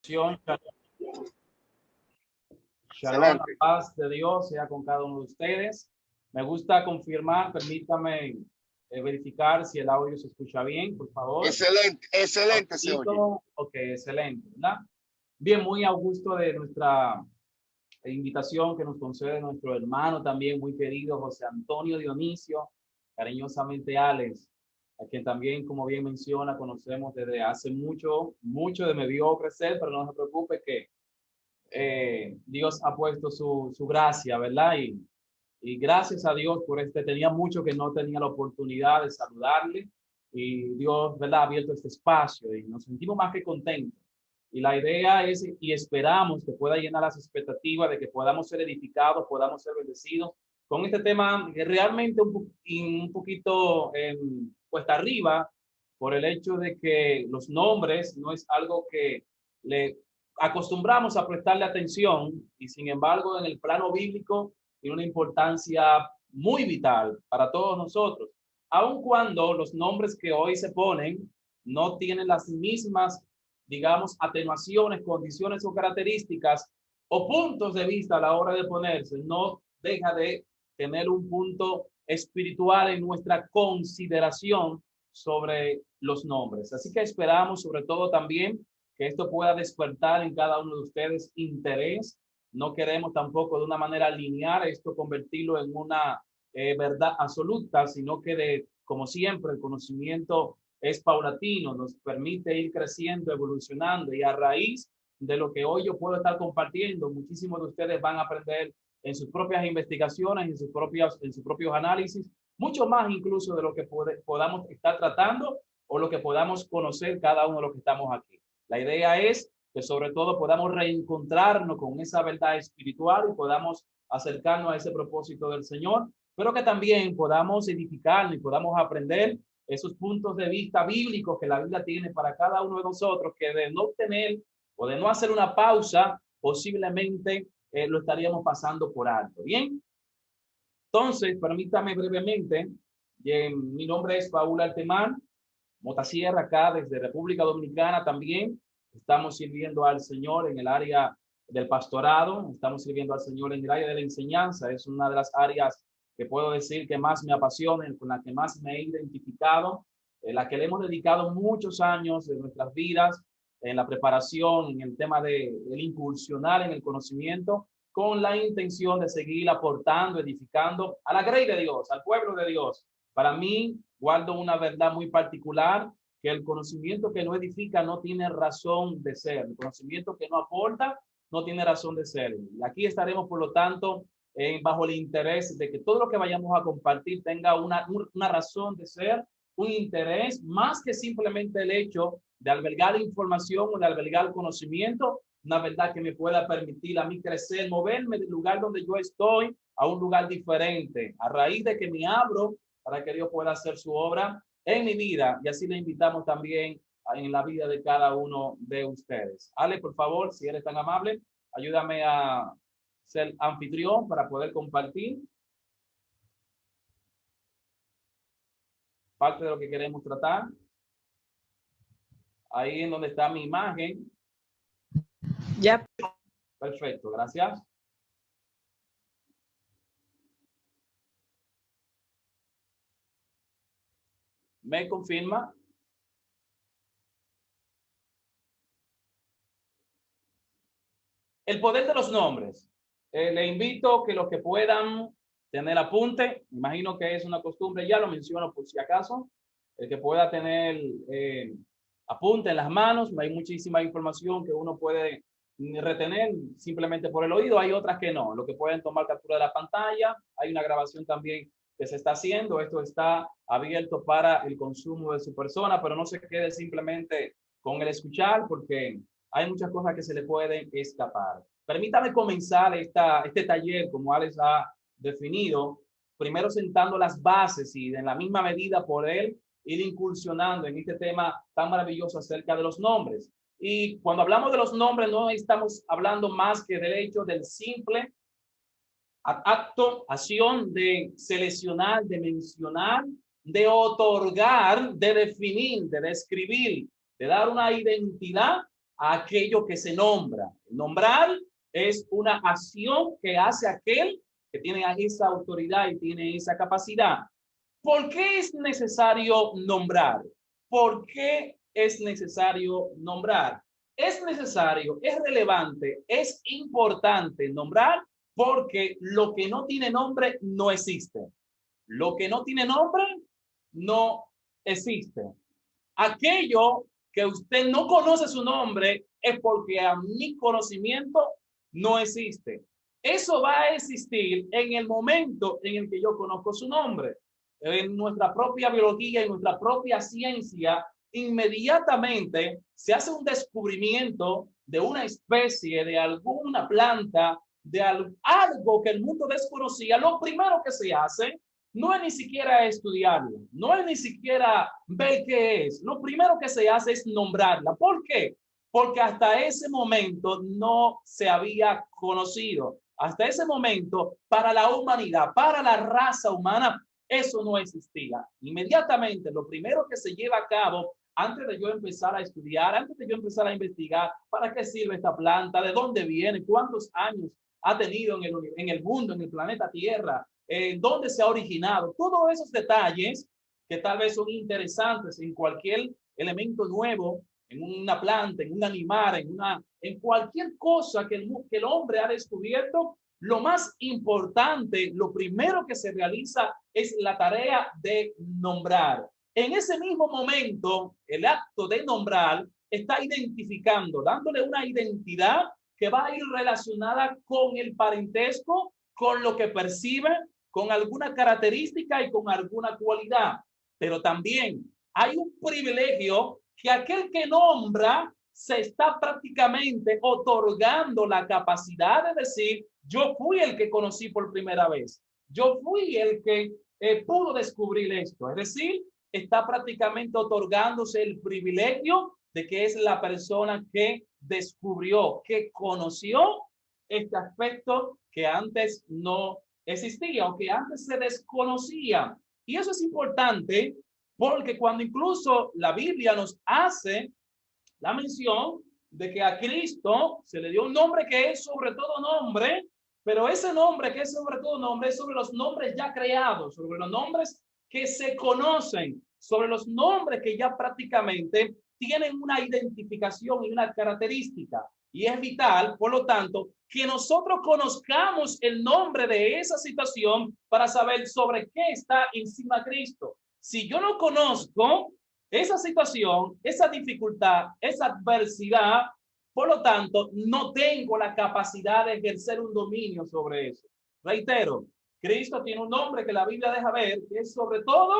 Shalom, la Excelente. paz de Dios sea con cada uno de ustedes. Me gusta confirmar, permítame verificar si el audio se escucha bien, por favor. Excelente, excelente se oye. Audito. Ok, excelente, ¿verdad? Bien, muy a gusto de nuestra invitación que nos concede nuestro hermano también muy querido José Antonio Dionisio, cariñosamente Alex, a quien también, como bien menciona, conocemos desde hace mucho, mucho de me vio crecer, pero no se preocupe que Dios ha puesto su gracia, ¿verdad? Y gracias a Dios por tenía mucho que no tenía la oportunidad de saludarle y Dios, ¿verdad? Ha abierto este espacio y nos sentimos más que contentos. Y la idea es, y esperamos que pueda llenar las expectativas de que podamos ser edificados, podamos ser bendecidos con este tema que realmente un poquito cuesta arriba por el hecho de que los nombres no es algo que le acostumbramos a prestarle atención y sin embargo en el plano bíblico tiene una importancia muy vital para todos nosotros, aun cuando los nombres que hoy se ponen no tienen las mismas, digamos, atenuaciones, condiciones o características o puntos de vista a la hora de ponerse, no deja de tener un punto espiritual en nuestra consideración sobre los nombres. Así que esperamos sobre todo también que esto pueda despertar en cada uno de ustedes interés. No queremos tampoco de una manera lineal esto convertirlo en una verdad absoluta, sino que como siempre el conocimiento es paulatino, nos permite ir creciendo, evolucionando y a raíz de lo que hoy yo puedo estar compartiendo, muchísimos de ustedes van a aprender en sus propias investigaciones, en sus propios análisis, mucho más incluso de lo que podamos estar tratando o lo que podamos conocer cada uno de los que estamos aquí. La idea es que sobre todo podamos reencontrarnos con esa verdad espiritual y podamos acercarnos a ese propósito del Señor, pero que también podamos edificarnos y podamos aprender esos puntos de vista bíblicos que la Biblia tiene para cada uno de nosotros, que de no tener o de no hacer una pausa, posiblemente lo estaríamos pasando por alto. Bien, entonces, permítame brevemente, mi nombre es Paul Altemán, Motasierra, acá desde República Dominicana también. Estamos sirviendo al Señor en el área del pastorado, estamos sirviendo al Señor en el área de la enseñanza. Es una de las áreas que puedo decir que más me apasiona, con la que más me he identificado, en la que le hemos dedicado muchos años de nuestras vidas, en la preparación, en el tema del incursionar en el conocimiento, con la intención de seguir aportando, edificando a la grey de Dios, al pueblo de Dios. Para mí, guardo una verdad muy particular, que el conocimiento que no edifica no tiene razón de ser. El conocimiento que no aporta no tiene razón de ser. Y aquí estaremos, por lo tanto, bajo el interés de que todo lo que vayamos a compartir tenga una razón de ser, un interés, más que simplemente el hecho de albergar información o de albergar conocimiento, una verdad que me pueda permitir a mí crecer, moverme del lugar donde yo estoy a un lugar diferente, a raíz de que me abro para que Dios pueda hacer su obra en mi vida, y así le invitamos también en la vida de cada uno de ustedes. Ale, por favor, si eres tan amable, ayúdame a ser anfitrión para poder compartir parte de lo que queremos tratar. Ahí en donde está mi imagen. Ya. Perfecto, gracias. ¿Me confirma? El poder de los nombres. Le invito que los que puedan tener apunte, imagino que es una costumbre, ya lo menciono por si acaso, el que pueda tener apunte en las manos, hay muchísima información que uno puede retener simplemente por el oído, hay otras que no, lo que pueden tomar captura de la pantalla, hay una grabación también que se está haciendo, esto está abierto para el consumo de su persona, pero no se quede simplemente con el escuchar porque hay muchas cosas que se le pueden escapar. Permítame comenzar este taller, como Alex ha definido, primero sentando las bases y en la misma medida por él ir incursionando en este tema tan maravilloso acerca de los nombres. Y cuando hablamos de los nombres, no estamos hablando más que del hecho del simple acto, acción de seleccionar, de mencionar, de otorgar, de definir, de describir, de dar una identidad a aquello que se nombra. Nombrar es una acción que hace aquel que tiene esa autoridad y tiene esa capacidad. ¿Por qué es necesario nombrar? ¿Por qué es necesario nombrar? Es necesario, es relevante, es importante nombrar porque lo que no tiene nombre no existe. Lo que no tiene nombre no existe. Aquello que usted no conoce su nombre es porque a mi conocimiento no existe. Eso va a existir en el momento en el que yo conozco su nombre. En nuestra propia biología, en nuestra propia ciencia, inmediatamente se hace un descubrimiento de una especie, de alguna planta, de algo que el mundo desconocía. Lo primero que se hace no es ni siquiera estudiarlo, no es ni siquiera ver qué es. Lo primero que se hace es nombrarla. ¿Por qué? Porque hasta ese momento no se había conocido. Hasta ese momento, para la humanidad, para la raza humana, eso no existía. Inmediatamente, lo primero que se lleva a cabo, antes de yo empezar a estudiar, antes de yo empezar a investigar, ¿para qué sirve esta planta? ¿De dónde viene? ¿Cuántos años ha tenido en el mundo, en el planeta Tierra? ¿Dónde se ha originado? Todos esos detalles que tal vez son interesantes en cualquier elemento nuevo, en una planta, en un animal, en cualquier cosa que el hombre ha descubierto. Lo más importante, lo primero que se realiza es la tarea de nombrar. En ese mismo momento, el acto de nombrar está identificando, dándole una identidad que va a ir relacionada con el parentesco, con lo que percibe, con alguna característica y con alguna cualidad. Pero también hay un privilegio que aquel que nombra se está prácticamente otorgando la capacidad de decir, yo fui el que conocí por primera vez, yo fui el que pudo descubrir esto. Es decir, está prácticamente otorgándose el privilegio de que es la persona que descubrió, que conoció este aspecto que antes no existía o que antes se desconocía. Y eso es importante porque cuando incluso la Biblia nos hace la mención de que a Cristo se le dio un nombre que es sobre todo nombre, pero ese nombre que es sobre todo nombre es sobre los nombres ya creados, sobre los nombres que se conocen, sobre los nombres que ya prácticamente tienen una identificación y una característica. Y es vital, por lo tanto, que nosotros conozcamos el nombre de esa situación para saber sobre qué está encima de Cristo. Si yo no conozco esa situación, esa dificultad, esa adversidad, por lo tanto, no tengo la capacidad de ejercer un dominio sobre eso. Reitero, Cristo tiene un nombre que la Biblia deja ver, que es sobre todo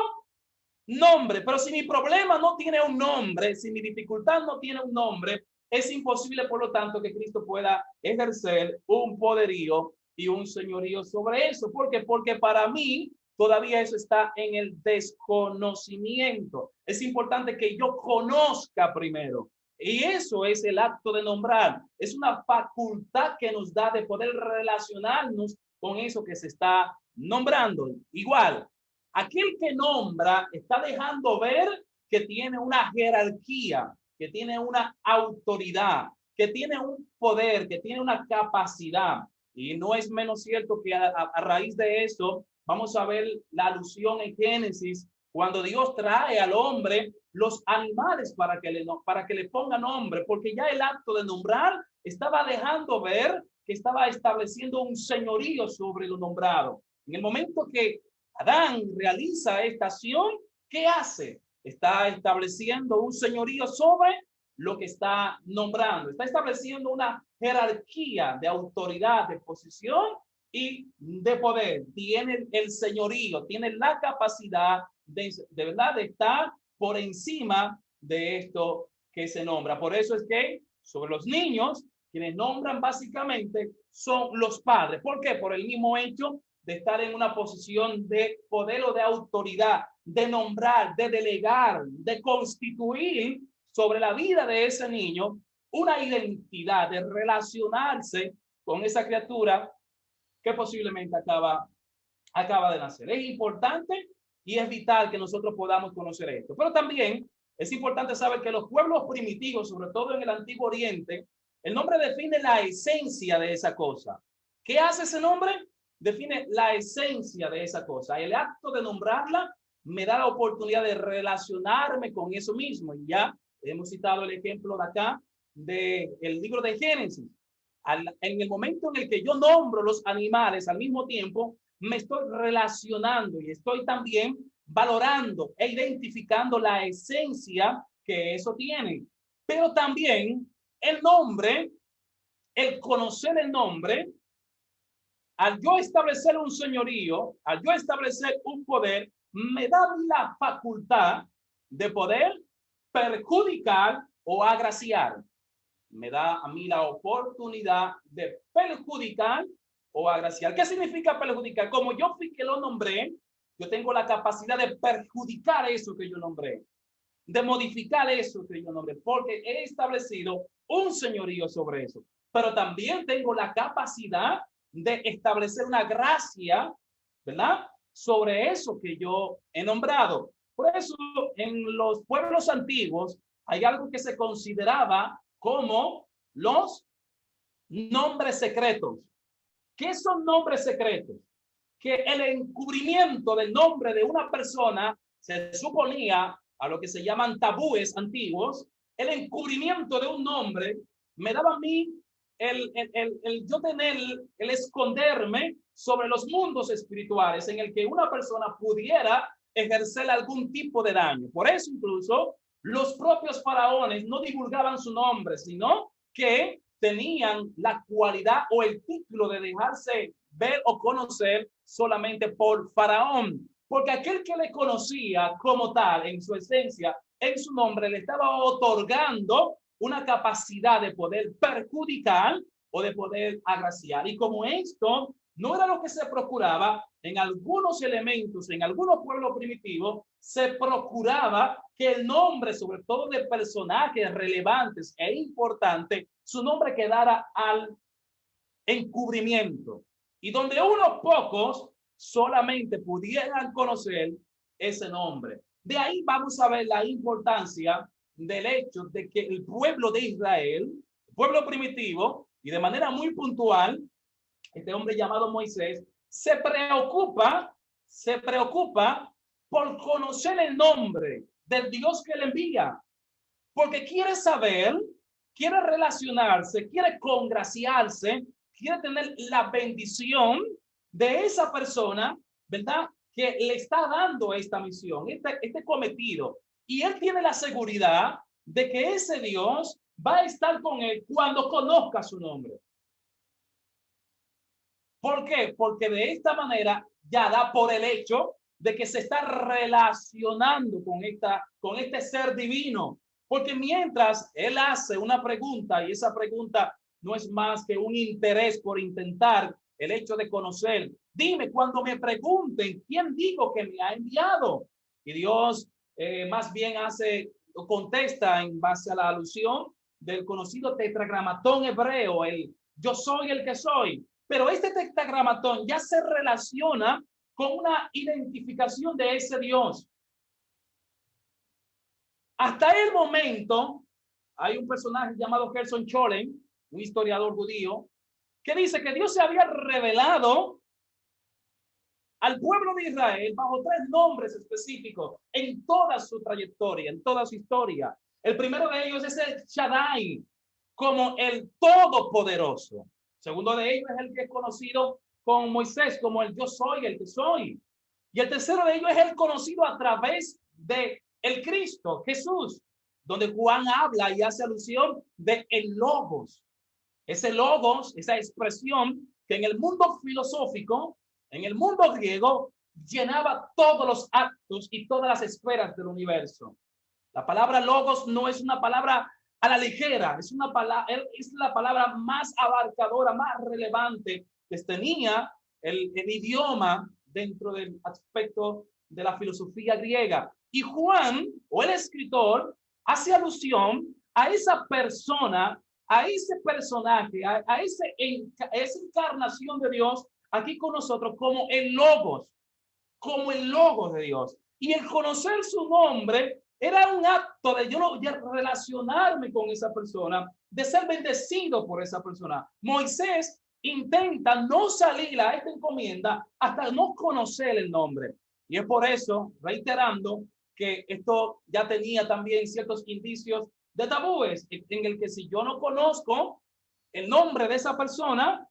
nombre, pero si mi problema no tiene un nombre, si mi dificultad no tiene un nombre, es imposible, por lo tanto, que Cristo pueda ejercer un poderío y un señorío sobre eso. ¿Por qué? Porque para mí todavía eso está en el desconocimiento. Es importante que yo conozca primero. Y eso es el acto de nombrar. Es una facultad que nos da de poder relacionarnos con eso que se está nombrando. Igual, aquel que nombra está dejando ver que tiene una jerarquía, que tiene una autoridad, que tiene un poder, que tiene una capacidad. Y no es menos cierto que a raíz de eso vamos a ver la alusión en Génesis, cuando Dios trae al hombre los animales para que le ponga nombre, porque ya el acto de nombrar estaba dejando ver que estaba estableciendo un señorío sobre lo nombrado. En el momento que Adán realiza esta acción, ¿qué hace? Está estableciendo un señorío sobre lo que está nombrando. Está estableciendo una jerarquía de autoridad, de posición y de poder. Tiene el señorío, tiene la capacidad de verdad de estar por encima de esto que se nombra. Por eso es que sobre los niños, quienes nombran básicamente son los padres. ¿Por qué? Por el mismo hecho de estar en una posición de poder o de autoridad, de nombrar, de delegar, de constituir sobre la vida de ese niño una identidad, de relacionarse con esa criatura que posiblemente acaba de nacer. Es importante y es vital que nosotros podamos conocer esto. Pero también es importante saber que los pueblos primitivos, sobre todo en el Antiguo Oriente, el nombre define la esencia de esa cosa. ¿Qué hace ese nombre? Define la esencia de esa cosa. El acto de nombrarla me da la oportunidad de relacionarme con eso mismo. Y ya hemos citado el ejemplo de acá del libro de Génesis. En el momento en el que yo nombro los animales al mismo tiempo, me estoy relacionando y estoy también valorando e identificando la esencia que eso tiene. Pero también el nombre, el conocer el nombre, al yo establecer un señorío, al yo establecer un poder, me da la facultad de poder perjudicar o agraciar. Me da a mí la oportunidad de perjudicar o agraciar. ¿Qué significa perjudicar? Como yo fui que lo nombré, yo tengo la capacidad de perjudicar eso que yo nombré, de modificar eso que yo nombré, porque he establecido un señorío sobre eso. Pero también tengo la capacidad de establecer una gracia, ¿verdad?, sobre eso que yo he nombrado. Por eso, en los pueblos antiguos hay algo que se consideraba como los nombres secretos. ¿Qué son nombres secretos? Que el encubrimiento del nombre de una persona se suponía a lo que se llaman tabúes antiguos. El encubrimiento de un nombre me daba a mí el yo tener, el esconderme sobre los mundos espirituales en el que una persona pudiera ejercer algún tipo de daño. Por eso incluso los propios faraones no divulgaban su nombre, sino que tenían la cualidad o el título de dejarse ver o conocer solamente por faraón, porque aquel que le conocía como tal, en su esencia, en su nombre, le estaba otorgando una capacidad de poder perjudicar o de poder agraciar. Y como esto no era lo que se procuraba, en algunos elementos, en algunos pueblos primitivos, se procuraba que el nombre, sobre todo de personajes relevantes e importantes, su nombre quedara al encubrimiento. Y donde unos pocos solamente pudieran conocer ese nombre. De ahí vamos a ver la importancia del hecho de que el pueblo de Israel, el pueblo primitivo, y de manera muy puntual, este hombre llamado Moisés, se preocupa por conocer el nombre del Dios que le envía, porque quiere saber, quiere relacionarse, quiere congraciarse, quiere tener la bendición de esa persona, ¿verdad?, que le está dando esta misión, este cometido. Y él tiene la seguridad de que ese Dios va a estar con él cuando conozca su nombre. ¿Por qué? Porque de esta manera ya da por el hecho de que se está relacionando con este ser divino. Porque mientras él hace una pregunta, y esa pregunta no es más que un interés por intentar el hecho de conocer. Dime, cuando me pregunten, ¿quién digo que me ha enviado? Y Dios más bien contesta en base a la alusión del conocido tetragramatón hebreo, el yo soy el que soy. Pero este tetragramatón ya se relaciona con una identificación de ese Dios. Hasta el momento, hay un personaje llamado Gerson Scholem, un historiador judío, que dice que Dios se había revelado al pueblo de Israel bajo 3 nombres específicos en toda su trayectoria, en toda su historia. El primero de ellos es el Shaddai, como el Todopoderoso. El segundo de ellos es el que es conocido con Moisés como el yo soy, el que soy. Y el tercero de ellos es el conocido a través de el Cristo, Jesús, donde Juan habla y hace alusión de el Logos. Ese Logos, esa expresión que en el mundo filosófico, en el mundo griego, llenaba todos los actos y todas las esferas del universo. La palabra Logos no es una palabra a la ligera, es la palabra más abarcadora, más relevante que tenía el idioma dentro del aspecto de la filosofía griega. Y Juan, o el escritor, hace alusión a esa persona, a ese personaje, a esa encarnación de Dios aquí con nosotros como el Logos de Dios. Y el conocer su nombre Era un acto de yo de relacionarme con esa persona, de ser bendecido por esa persona. Moisés intenta no salir a esta encomienda hasta no conocer el nombre. Y es por eso, reiterando, que esto ya tenía también ciertos indicios de tabúes, en el que si yo no conozco el nombre de esa persona,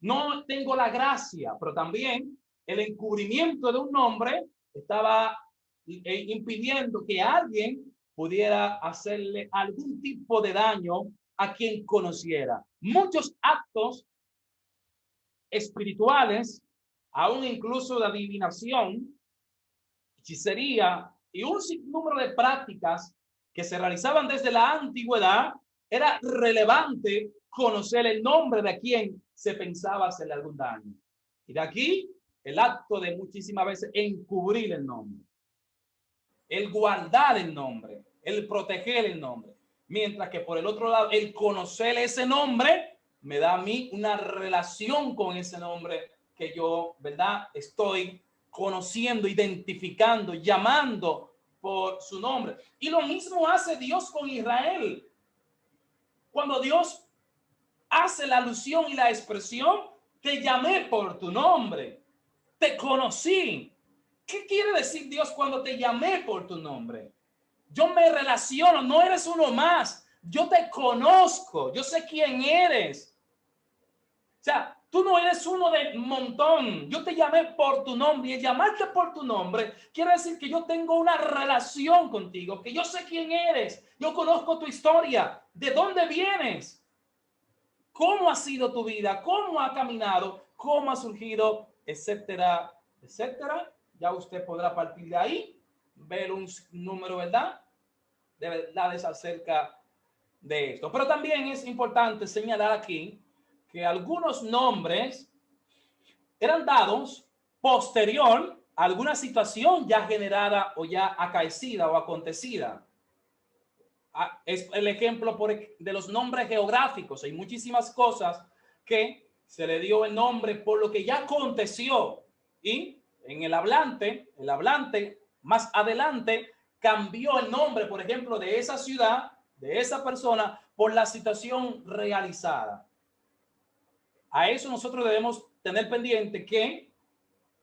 no tengo la gracia, pero también el encubrimiento de un nombre estaba impidiendo que alguien pudiera hacerle algún tipo de daño a quien conociera. Muchos actos espirituales, aún incluso de adivinación, hechicería y un sinnúmero de prácticas que se realizaban desde la antigüedad, era relevante conocer el nombre de quien se pensaba hacerle algún daño. Y de aquí el acto de muchísimas veces encubrir el nombre, el guardar el nombre, el proteger el nombre. Mientras que por el otro lado, el conocer ese nombre me da a mí una relación con ese nombre que yo, ¿verdad?, estoy conociendo, identificando, llamando por su nombre. Y lo mismo hace Dios con Israel. Cuando Dios hace la alusión y la expresión, te llamé por tu nombre, te conocí. ¿Qué quiere decir Dios cuando te llamé por tu nombre? Yo me relaciono, no eres uno más. Yo te conozco, yo sé quién eres. O sea, tú no eres uno de montón. Yo te llamé por tu nombre, y el llamarte por tu nombre quiere decir que yo tengo una relación contigo, que yo sé quién eres. Yo conozco tu historia, de dónde vienes, cómo ha sido tu vida, cómo ha caminado, cómo ha surgido, etcétera, etcétera. Ya usted podrá partir de ahí ver un número, ¿verdad?, de verdades acerca de esto. Pero también es importante señalar aquí que algunos nombres eran dados posterior a alguna situación ya generada o ya acaecida o acontecida. Es el ejemplo de los nombres geográficos. Hay muchísimas cosas que se le dio el nombre por lo que ya aconteció, y en el hablante más adelante cambió el nombre, por ejemplo, de esa ciudad, de esa persona, por la situación realizada. A eso nosotros debemos tener pendiente que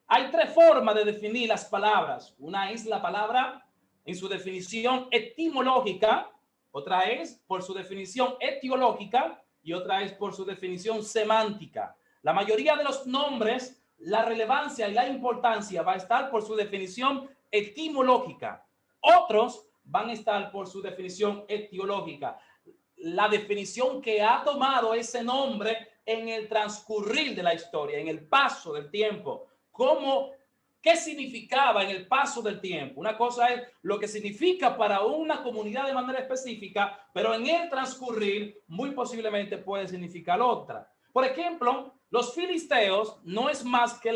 hay tres formas de definir las palabras. Una es la palabra en su definición etimológica, otra es por su definición etiológica y otra es por su definición semántica. La mayoría de los nombres, la relevancia y la importancia va a estar por su definición etimológica. Otros van a estar por su definición etiológica. La definición que ha tomado ese nombre en el transcurrir de la historia, en el paso del tiempo. ¿Qué significaba en el paso del tiempo? Una cosa es lo que significa para una comunidad de manera específica, pero en el transcurrir muy posiblemente puede significar otra. Por ejemplo, los filisteos no es más que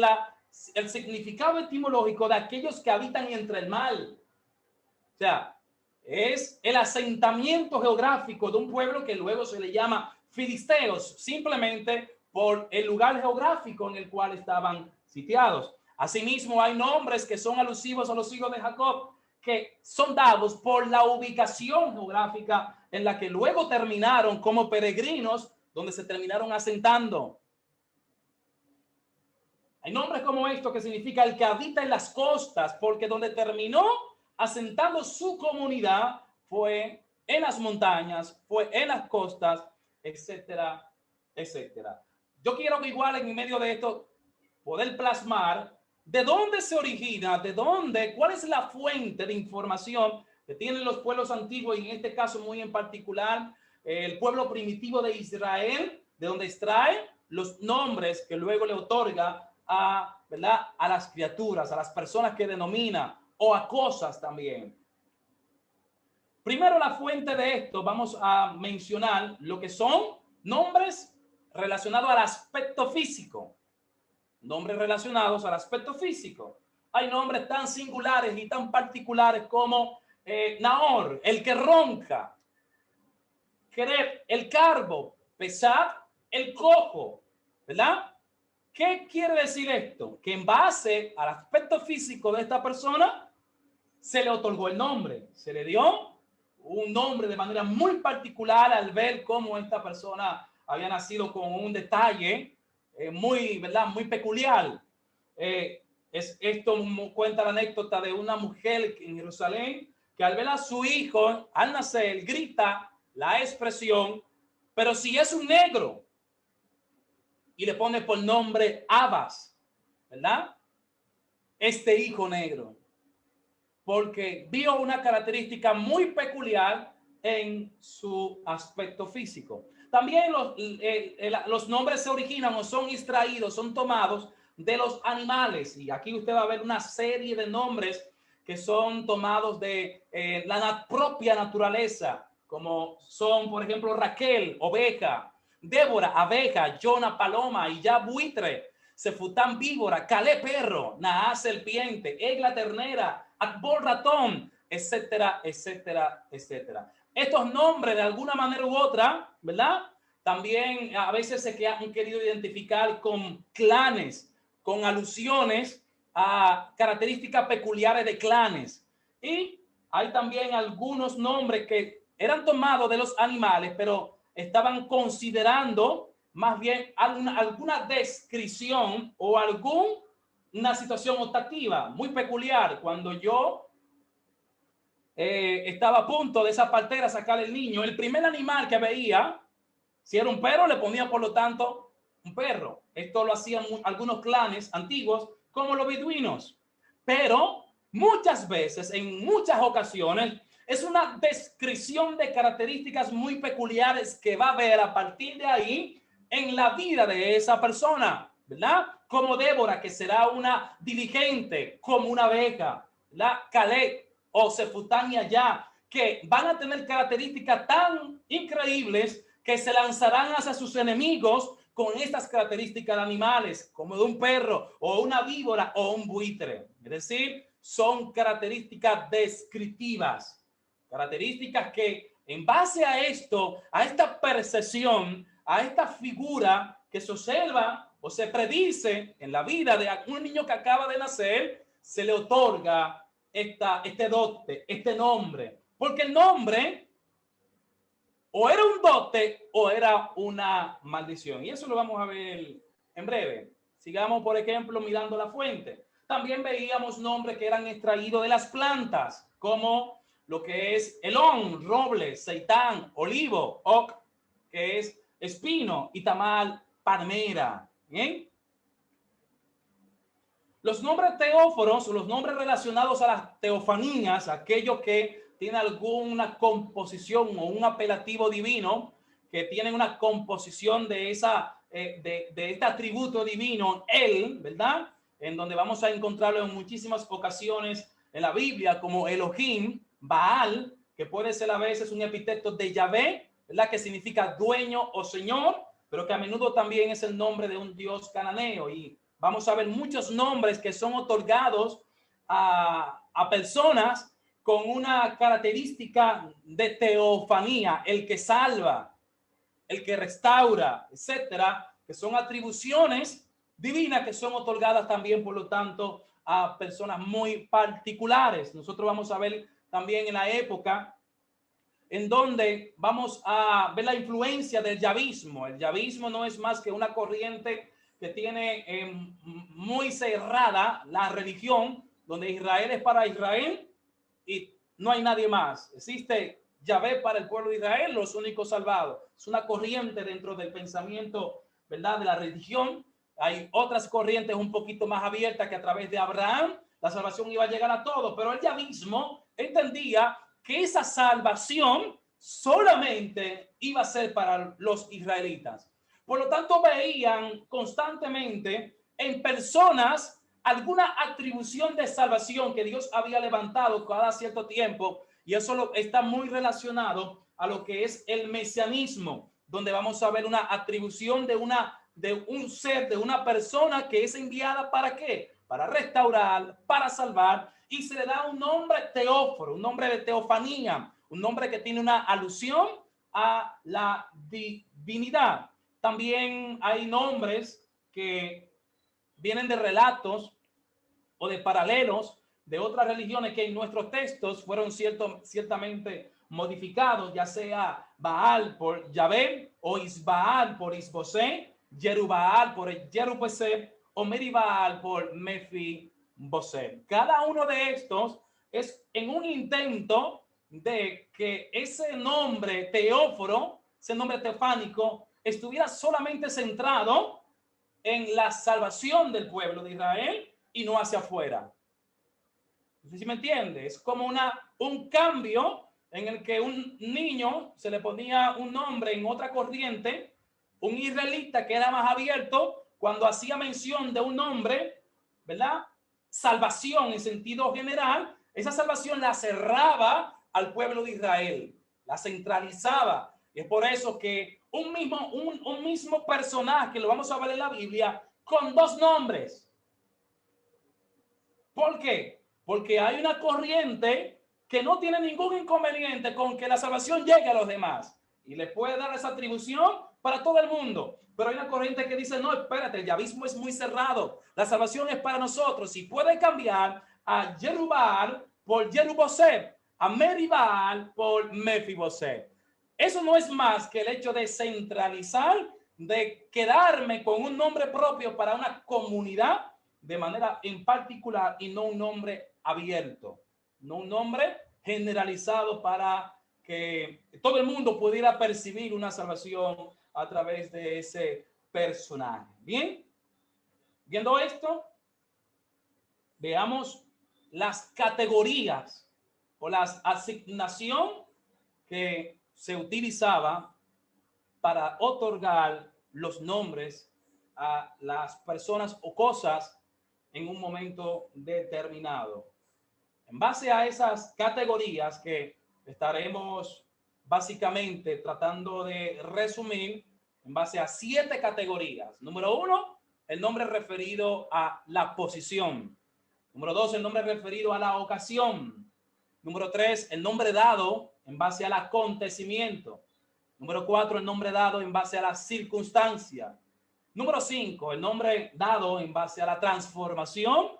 el significado etimológico de aquellos que habitan entre el mar. O sea, es el asentamiento geográfico de un pueblo que luego se le llama filisteos, simplemente por el lugar geográfico en el cual estaban sitiados. Asimismo, hay nombres que son alusivos a los hijos de Jacob, que son dados por la ubicación geográfica en la que luego terminaron como peregrinos, donde se terminaron asentando. Hay nombres como esto que significa el que habita en las costas, porque donde terminó asentando su comunidad fue en las montañas, fue en las costas, etcétera, etcétera. Yo quiero que igual en medio de esto poder plasmar de dónde se origina, cuál es la fuente de información que tienen los pueblos antiguos, y en este caso muy en particular el pueblo primitivo de Israel, de donde extrae los nombres que luego le otorga ¿verdad?, a las criaturas, a las personas que denomina, o a cosas también. Primero, la fuente de esto, vamos a mencionar lo que son nombres relacionados al aspecto físico. Nombres relacionados al aspecto físico. Hay nombres tan singulares y tan particulares como Nahor, el que ronca; Kereb, el carbo; Pesad, el cojo, ¿verdad? ¿Qué quiere decir esto? Que en base al aspecto físico de esta persona se le otorgó el nombre, se le dio un nombre de manera muy particular al ver cómo esta persona había nacido con un detalle muy, ¿verdad? Muy peculiar. Esto cuenta la anécdota de una mujer en Jerusalén que al ver a su hijo al nacer grita la expresión, pero si es un negro, y le pone por nombre Abbas, ¿verdad? Este hijo negro, porque vio una característica muy peculiar en su aspecto físico. También los nombres se originan o son extraídos, son tomados de los animales. Y aquí usted va a ver una serie de nombres que son tomados de la propia naturaleza, como son, por ejemplo, Raquel, oveja; Débora, abeja; Jonah, paloma; y ya buitre; Sefután, víbora; Calé, perro; Naá, serpiente; Egla, ternera; Akbor, ratón, etcétera, etcétera, etcétera. Estos nombres, de alguna manera u otra, ¿verdad? También a veces se han querido identificar con clanes, con alusiones a características peculiares de clanes. Y hay también algunos nombres que eran tomados de los animales, pero estaban considerando más bien alguna descripción o alguna situación optativa muy peculiar. Cuando yo estaba a punto de esa partera sacar el niño, el primer animal que veía, si era un perro, le ponía por lo tanto un perro. Esto lo hacían algunos clanes antiguos como los beduinos, pero muchas veces, en muchas ocasiones, es una descripción de características muy peculiares que va a haber a partir de ahí en la vida de esa persona, ¿verdad? Como Débora, que será una diligente como una abeja; la Caleb o Sefután y allá, que van a tener características tan increíbles que se lanzarán hacia sus enemigos con estas características de animales, como de un perro o una víbora o un buitre. Es decir, son características descriptivas, características que en base a esto, a esta percepción, a esta figura que se observa o se predice en la vida de un niño que acaba de nacer, se le otorga este dote, este nombre, porque el nombre o era un dote o era una maldición. Y eso lo vamos a ver en breve. Sigamos, por ejemplo, mirando la fuente. También veíamos nombres que eran extraídos de las plantas, como lo que es elón, roble; seitán, olivo; oc, que es espino; y tamal, palmera. ¿Bien? Los nombres teóforos, los nombres relacionados a las teofanías, aquellos que tienen alguna composición o un apelativo divino, que tienen una composición de este atributo divino, él, ¿verdad? En donde vamos a encontrarlo en muchísimas ocasiones en la Biblia, como Elohim, Baal, que puede ser a veces un epíteto de Yahvé, ¿verdad? Que significa dueño o señor, pero que a menudo también es el nombre de un dios cananeo. Y vamos a ver muchos nombres que son otorgados a personas con una característica de teofanía: el que salva, el que restaura, etcétera, que son atribuciones divinas que son otorgadas también, por lo tanto, a personas muy particulares. Nosotros vamos a ver también en la época en donde vamos a ver la influencia del yavismo. El yavismo no es más que una corriente que tiene muy cerrada la religión, donde Israel es para Israel y no hay nadie más. Existe Yahvé para el pueblo de Israel, los únicos salvados. Es una corriente dentro del pensamiento, ¿verdad?, de la religión. Hay otras corrientes un poquito más abiertas, que a través de Abraham la salvación iba a llegar a todos, pero el yavismo entendía que esa salvación solamente iba a ser para los israelitas. Por lo tanto, veían constantemente en personas alguna atribución de salvación que Dios había levantado cada cierto tiempo, y eso está muy relacionado a lo que es el mesianismo, donde vamos a ver una atribución de un ser, de una persona que es enviada ¿para qué? Para restaurar, para salvar, y se le da un nombre teóforo, un nombre de teofanía, un nombre que tiene una alusión a la divinidad. También hay nombres que vienen de relatos o de paralelos, de otras religiones que en nuestros textos fueron ciertamente modificados, ya sea Baal por Yahvé o Isbaal por Isbosé, Jerubbaal por Jerubesé o Meribaal por Mefibosé. Cada uno de estos es en un intento de que ese nombre teóforo, ese nombre teofánico, estuviera solamente centrado en la salvación del pueblo de Israel y no hacia afuera. No sé si me entiende. Es como un cambio en el que un niño se le ponía un nombre en otra corriente, un israelita que era más abierto cuando hacía mención de un nombre, ¿verdad? Salvación en sentido general, esa salvación la cerraba al pueblo de Israel, la centralizaba. Y es por eso que un mismo personaje, lo vamos a ver en la Biblia, con dos nombres. ¿Por qué? Porque hay una corriente que no tiene ningún inconveniente con que la salvación llegue a los demás y le puede dar esa atribución para todo el mundo. Pero hay una corriente que dice, no, espérate, el yavismo es muy cerrado. La salvación es para nosotros y puede cambiar a Jerubbaal por Jerubosé, a Meribaal por Mefibosé. Eso no es más que el hecho de centralizar, de quedarme con un nombre propio para una comunidad de manera en particular y no un nombre abierto, no un nombre generalizado para que todo el mundo pudiera percibir una salvación a través de ese personaje. Bien, viendo esto, veamos las categorías o las asignación que se utilizaba para otorgar los nombres a las personas o cosas en un momento determinado. En base a esas categorías que estaremos básicamente tratando de resumir en base a 7 categorías. Número 1, el nombre referido a la posición. Número 2, el nombre referido a la ocasión. Número 3, el nombre dado en base al acontecimiento. Número 4, el nombre dado en base a la circunstancia. Número 5, el nombre dado en base a la transformación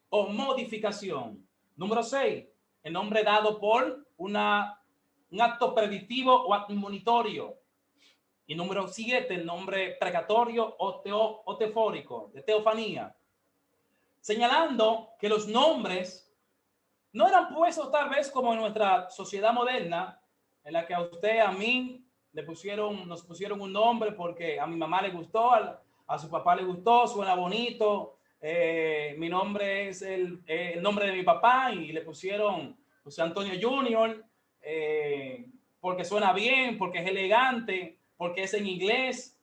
o modificación. Número 6, el nombre dado por un acto predictivo o admonitorio. Y número 7, el nombre precatorio o teofórico, de teofanía. Señalando que los nombres no eran puestos tal vez como en nuestra sociedad moderna, en la que a usted, a mí, nos pusieron un nombre porque a mi mamá le gustó, a su papá le gustó, suena bonito. Mi nombre es el nombre de mi papá y le pusieron José Antonio Junior porque suena bien, porque es elegante, porque es en inglés,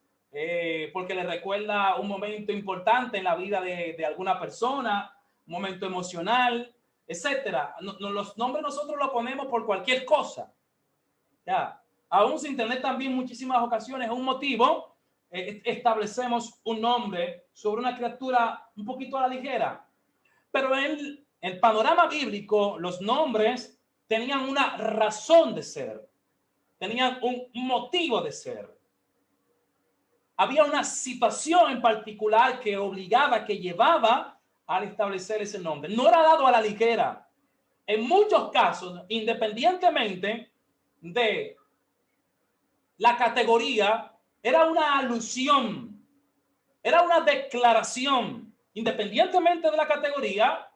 porque le recuerda un momento importante en la vida de alguna persona, un momento emocional, etcétera. Los nombres nosotros los ponemos por cualquier cosa. Ya. Aún sin tener también muchísimas ocasiones un motivo, establecemos un nombre sobre una criatura un poquito a la ligera. Pero en el panorama bíblico, los nombres tenían una razón de ser, tenían un motivo de ser. Había una situación en particular que obligaba, que llevaba al establecer ese nombre. No era dado a la ligera. En muchos casos, independientemente de la categoría, era una alusión, era una declaración, independientemente de la categoría,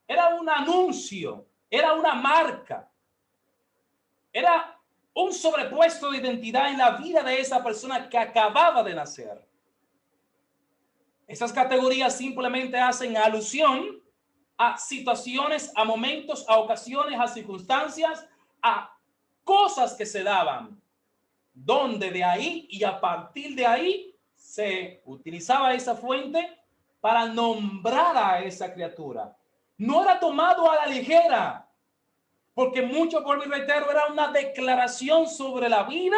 era un anuncio, era una marca, era un sobrepuesto de identidad en la vida de esa persona que acababa de nacer. Esas categorías simplemente hacen alusión a situaciones, a momentos, a ocasiones, a circunstancias, a cosas que se daban, donde de ahí y a partir de ahí se utilizaba esa fuente para nombrar a esa criatura. No era tomado a la ligera, porque mucho, por mi reitero, era una declaración sobre la vida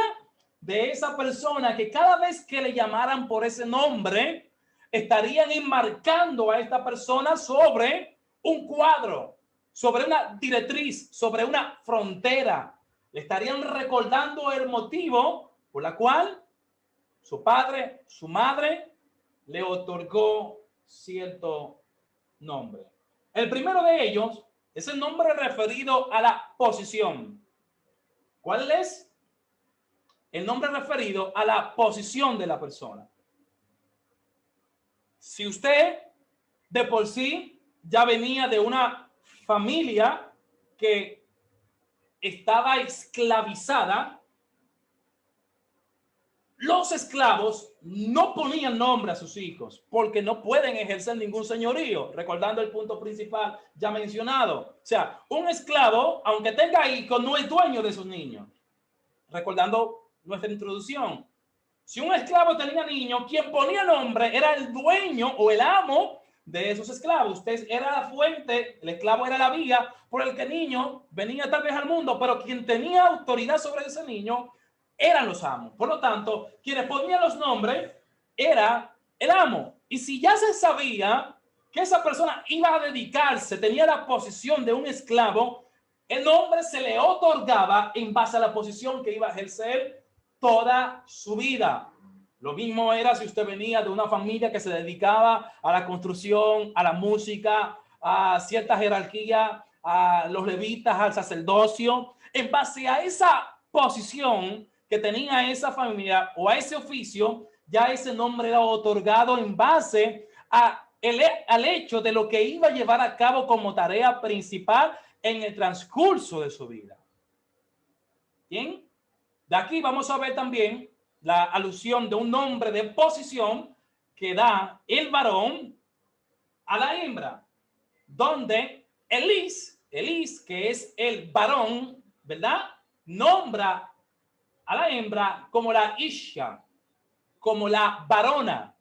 de esa persona que cada vez que le llamaran por ese nombre, estarían enmarcando a esta persona sobre un cuadro, sobre una directriz, sobre una frontera. Le estarían recordando el motivo por la cual su padre, su madre, le otorgó cierto nombre. El primero de ellos Es el nombre referido a la posición. ¿Cuál es? El nombre referido a la posición de la persona. Si usted de por sí ya venía de una familia que estaba esclavizada, los esclavos no ponían nombre a sus hijos porque no pueden ejercer ningún señorío, recordando el punto principal ya mencionado. O sea, un esclavo, aunque tenga hijos, no es dueño de sus niños. Recordando nuestra introducción. Si un esclavo tenía niños, quien ponía nombre era el dueño o el amo de esos esclavos. Usted era la fuente, el esclavo era la vía por el que el niño venía tal vez al mundo, pero quien tenía autoridad sobre ese niño eran los amos. Por lo tanto, quienes ponían los nombres era el amo. Y si ya se sabía que esa persona iba a dedicarse, tenía la posición de un esclavo, el nombre se le otorgaba en base a la posición que iba a ejercer toda su vida. Lo mismo era si usted venía de una familia que se dedicaba a la construcción, a la música, a cierta jerarquía, a los levitas, al sacerdocio. En base a esa posición que tenía esa familia o a ese oficio, ya ese nombre era otorgado en base al hecho de lo que iba a llevar a cabo como tarea principal en el transcurso de su vida. ¿Bien? De aquí vamos a ver también la alusión de un nombre de posición que da el varón a la hembra, donde Elis, que es el varón, ¿verdad? Nombra a la hembra como la Isha, como la varona.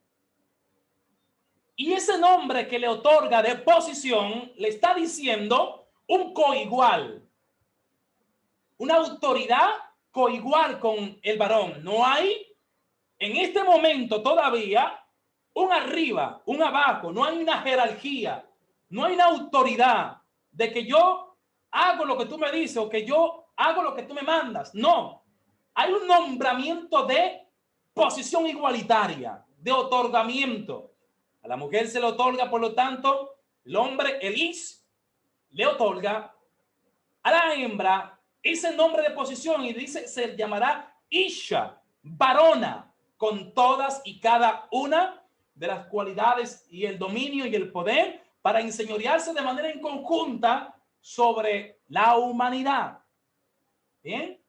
Y ese nombre que le otorga de posición le está diciendo un coigual, una autoridad coigual con el varón. No hay en este momento todavía un arriba, un abajo, no hay una jerarquía, no hay una autoridad de que yo hago lo que tú me dices o que yo hago lo que tú me mandas. No, hay un nombramiento de posición igualitaria, de otorgamiento. A la mujer se le otorga, por lo tanto, el hombre, Elis, le otorga a la hembra ese nombre de posición y dice, se llamará Isha, varona, con todas y cada una de las cualidades y el dominio y el poder para enseñorearse de manera en conjunta sobre la humanidad. Bien.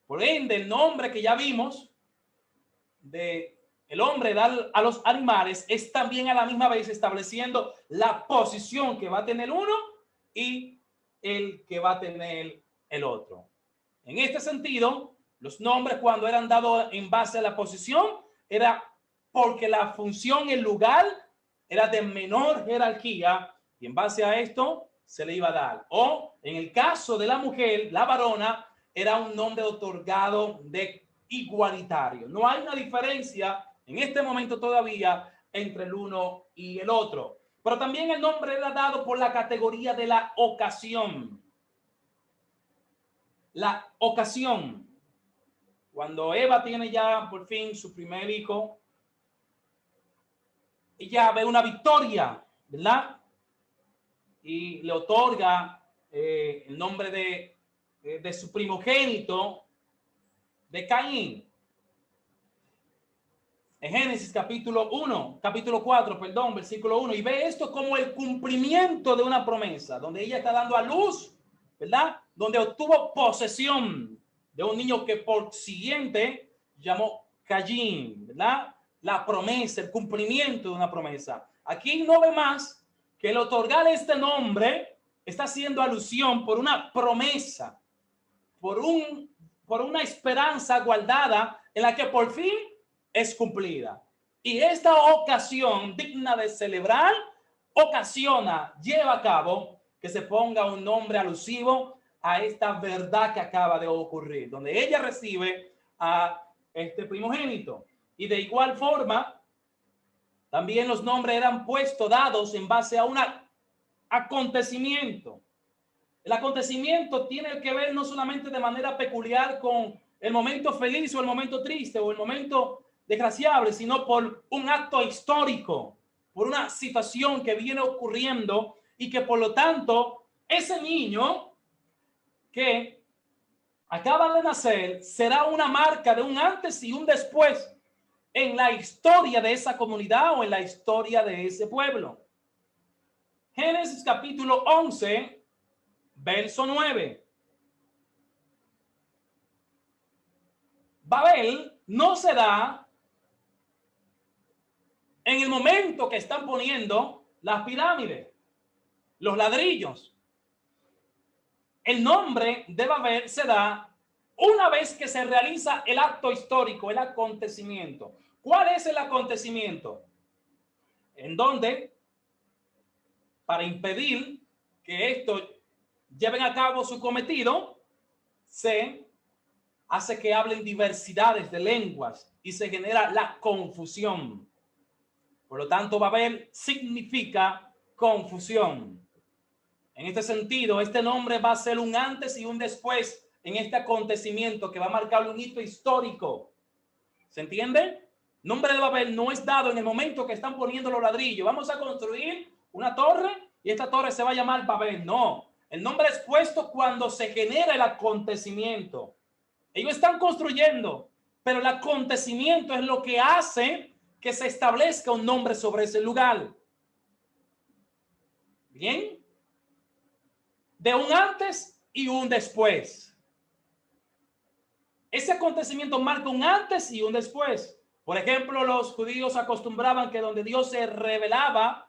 Por ende, el nombre que ya vimos de el hombre dar a los animales es también a la misma vez estableciendo la posición que va a tener uno y el que va a tener el otro. En este sentido, los nombres cuando eran dados en base a la posición era porque la función, el lugar era de menor jerarquía y en base a esto se le iba a dar. O en el caso de la mujer, la varona, era un nombre otorgado de igualitario. No hay una diferencia en este momento todavía entre el uno y el otro. Pero también el nombre era dado por la categoría de la ocasión. La ocasión. Cuando Eva tiene ya por fin su primer hijo, ella ve una victoria, ¿verdad? Y le otorga el nombre de su primogénito, de Caín. En Génesis capítulo 4, versículo 1, y ve esto como el cumplimiento de una promesa, donde ella está dando a luz, ¿verdad? Donde obtuvo posesión de un niño que por siguiente llamó Caín, ¿verdad? La promesa, el cumplimiento de una promesa. Aquí no ve más que el otorgar este nombre está haciendo alusión por una promesa, por una esperanza guardada en la que por fin es cumplida. Y esta ocasión digna de celebrar lleva a cabo que se ponga un nombre alusivo a esta verdad que acaba de ocurrir, donde ella recibe a este primogénito. Y de igual forma, también los nombres eran dados en base a un acontecimiento. El acontecimiento tiene que ver no solamente de manera peculiar con el momento feliz o el momento triste o el momento desgraciable, sino por un acto histórico, por una situación que viene ocurriendo y que por lo tanto ese niño que acaba de nacer será una marca de un antes y un después en la historia de esa comunidad o en la historia de ese pueblo. Génesis capítulo 11, verso 9. Babel no se da en el momento que están poniendo las pirámides, los ladrillos. El nombre de Babel se da una vez que se realiza el acto histórico, el acontecimiento. ¿Cuál es el acontecimiento? En donde, para impedir que esto lleven a cabo su cometido, se hace que hablen diversidades de lenguas y se genera la confusión. Por lo tanto, Babel significa confusión. En este sentido, este nombre va a ser un antes y un después en este acontecimiento que va a marcar un hito histórico. ¿Se entiende? El nombre de Babel no es dado en el momento que están poniendo los ladrillos. Vamos a construir una torre y esta torre se va a llamar Babel. No, el nombre es puesto cuando se genera el acontecimiento. Ellos están construyendo, pero el acontecimiento es lo que hace que se establezca un nombre sobre ese lugar. Bien. De un antes y un después. Ese acontecimiento marca un antes y un después. Por ejemplo, los judíos acostumbraban que donde Dios se revelaba,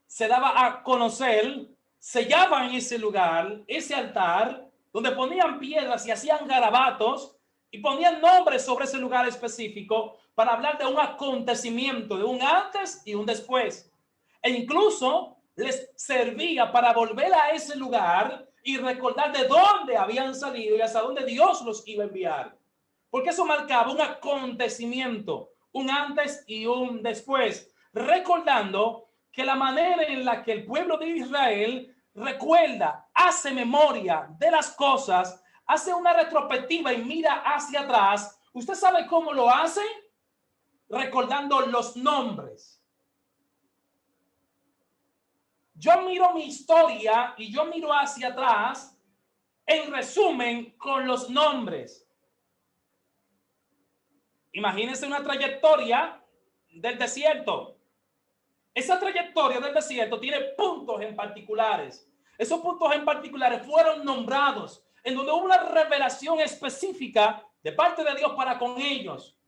se daba a conocer, sellaban ese lugar, ese altar, donde ponían piedras y hacían garabatos y ponían nombres sobre ese lugar específico para hablar de un acontecimiento, de un antes y un después. E incluso les servía para volver a ese lugar y recordar de dónde habían salido y hasta dónde Dios los iba a enviar. Porque eso marcaba un acontecimiento, un antes y un después, recordando que la manera en la que el pueblo de Israel recuerda, hace memoria de las cosas, hace una retrospectiva y mira hacia atrás. ¿Usted sabe cómo lo hace? Recordando los nombres. Yo miro mi historia y yo miro hacia atrás, en resumen, con los nombres. Imagínense una trayectoria del desierto. Esa trayectoria del desierto tiene puntos en particulares. Esos puntos en particulares fueron nombrados, en donde hubo una revelación específica de parte de Dios para con ellos.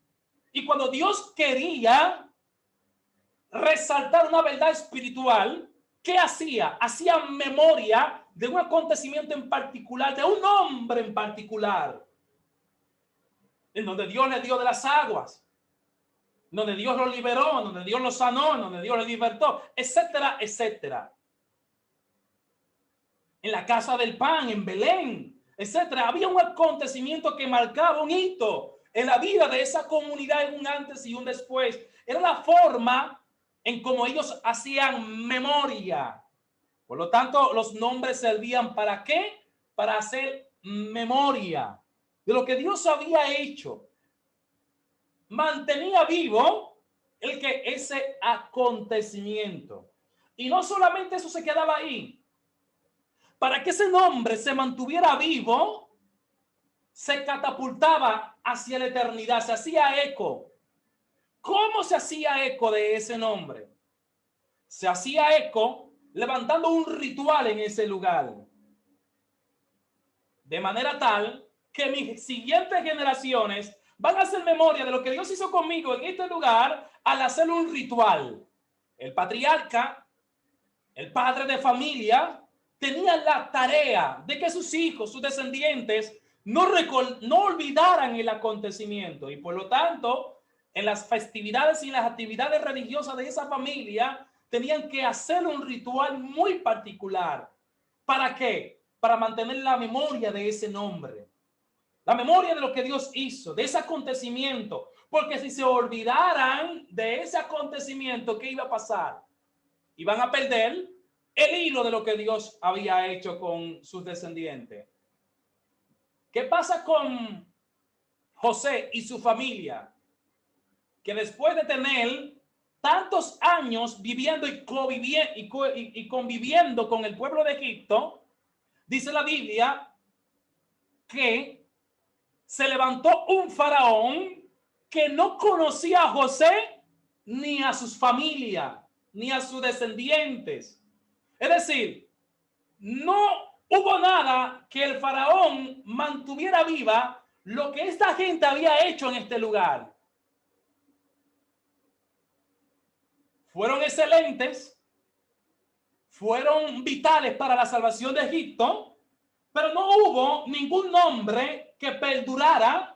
Y cuando Dios quería resaltar una verdad espiritual, ¿qué hacía? Hacía memoria de un acontecimiento en particular, de un hombre en particular, en donde Dios le dio de las aguas, donde Dios lo liberó, donde Dios lo sanó, donde Dios lo libertó, etcétera, etcétera. En la casa del pan, en Belén, etcétera. Había un acontecimiento que marcaba un hito en la vida de esa comunidad, en un antes y un después. Era la forma en cómo ellos hacían memoria. Por lo tanto, los nombres servían ¿para qué? Para hacer memoria de lo que Dios había hecho. Mantenía vivo ese acontecimiento. Y no solamente eso se quedaba ahí. Para que ese nombre se mantuviera vivo, se catapultaba hacia la eternidad, se hacía eco. ¿Cómo se hacía eco de ese nombre? Se hacía eco levantando un ritual en ese lugar. De manera tal que mis siguientes generaciones van a hacer memoria de lo que Dios hizo conmigo en este lugar al hacer un ritual. El patriarca, el padre de familia, tenía la tarea de que sus hijos, sus descendientes, no olvidaran el acontecimiento. Y por lo tanto, en las festividades y en las actividades religiosas de esa familia, tenían que hacer un ritual muy particular. ¿Para qué? Para mantener la memoria de ese nombre. La memoria de lo que Dios hizo, de ese acontecimiento. Porque si se olvidaran de ese acontecimiento, ¿qué iba a pasar? Iban a perder el hilo de lo que Dios había hecho con sus descendientes. ¿Qué pasa con José y su familia? Que después de tener tantos años viviendo y conviviendo con el pueblo de Egipto, dice la Biblia que se levantó un faraón que no conocía a José ni a sus familias, ni a sus descendientes. Es decir, no hubo nada que el faraón mantuviera viva lo que esta gente había hecho en este lugar. Fueron excelentes, fueron vitales para la salvación de Egipto, pero no hubo ningún nombre que perdurara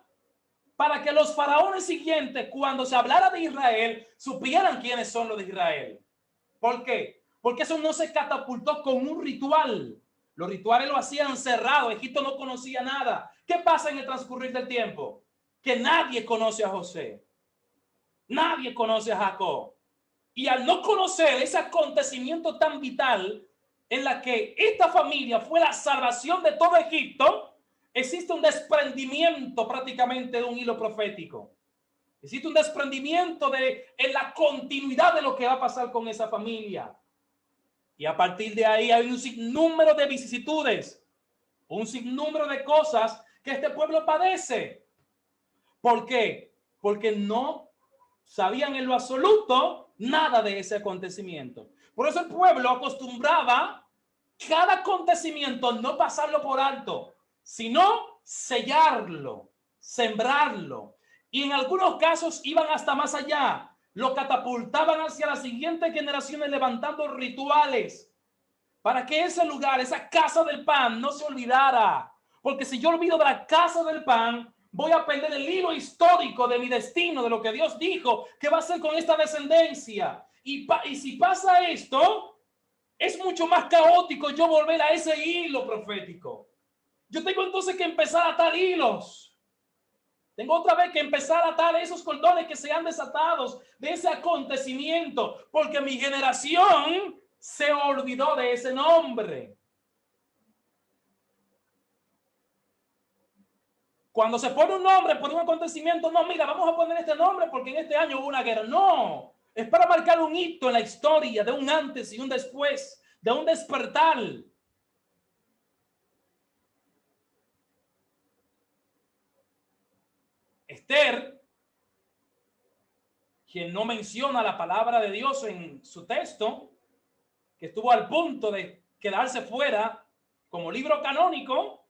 para que los faraones siguientes, cuando se hablara de Israel, supieran quiénes son los de Israel. ¿Por qué? Porque eso no se catapultó con un ritual. Los rituales lo hacían cerrado. Egipto no conocía nada. ¿Qué pasa en el transcurrir del tiempo? Que nadie conoce a José. Nadie conoce a Jacob. Y al no conocer ese acontecimiento tan vital en la que esta familia fue la salvación de todo Egipto, existe un desprendimiento prácticamente de un hilo profético. Existe un desprendimiento en la continuidad de lo que va a pasar con esa familia. Y a partir de ahí hay un sinnúmero de vicisitudes, un sinnúmero de cosas que este pueblo padece. ¿Por qué? Porque no sabían en lo absoluto nada de ese acontecimiento. Por eso el pueblo acostumbraba cada acontecimiento no pasarlo por alto, sino sellarlo, sembrarlo. Y en algunos casos iban hasta más allá. Lo catapultaban hacia las siguientes generaciones levantando rituales para que ese lugar, esa casa del pan, no se olvidara. Porque si yo olvido de la casa del pan, voy a perder el hilo histórico de mi destino, de lo que Dios dijo que va a hacer con esta descendencia. Y si pasa esto, es mucho más caótico yo volver a ese hilo profético. Yo tengo entonces que empezar a atar hilos. Tengo otra vez que empezar a atar esos cordones que se han desatado de ese acontecimiento, porque mi generación se olvidó de ese nombre. Cuando se pone un nombre por un acontecimiento, no, mira, vamos a poner este nombre porque en este año hubo una guerra. No, es para marcar un hito en la historia de un antes y un después, de un despertar. Esther, quien no menciona la palabra de Dios en su texto, que estuvo al punto de quedarse fuera como libro canónico,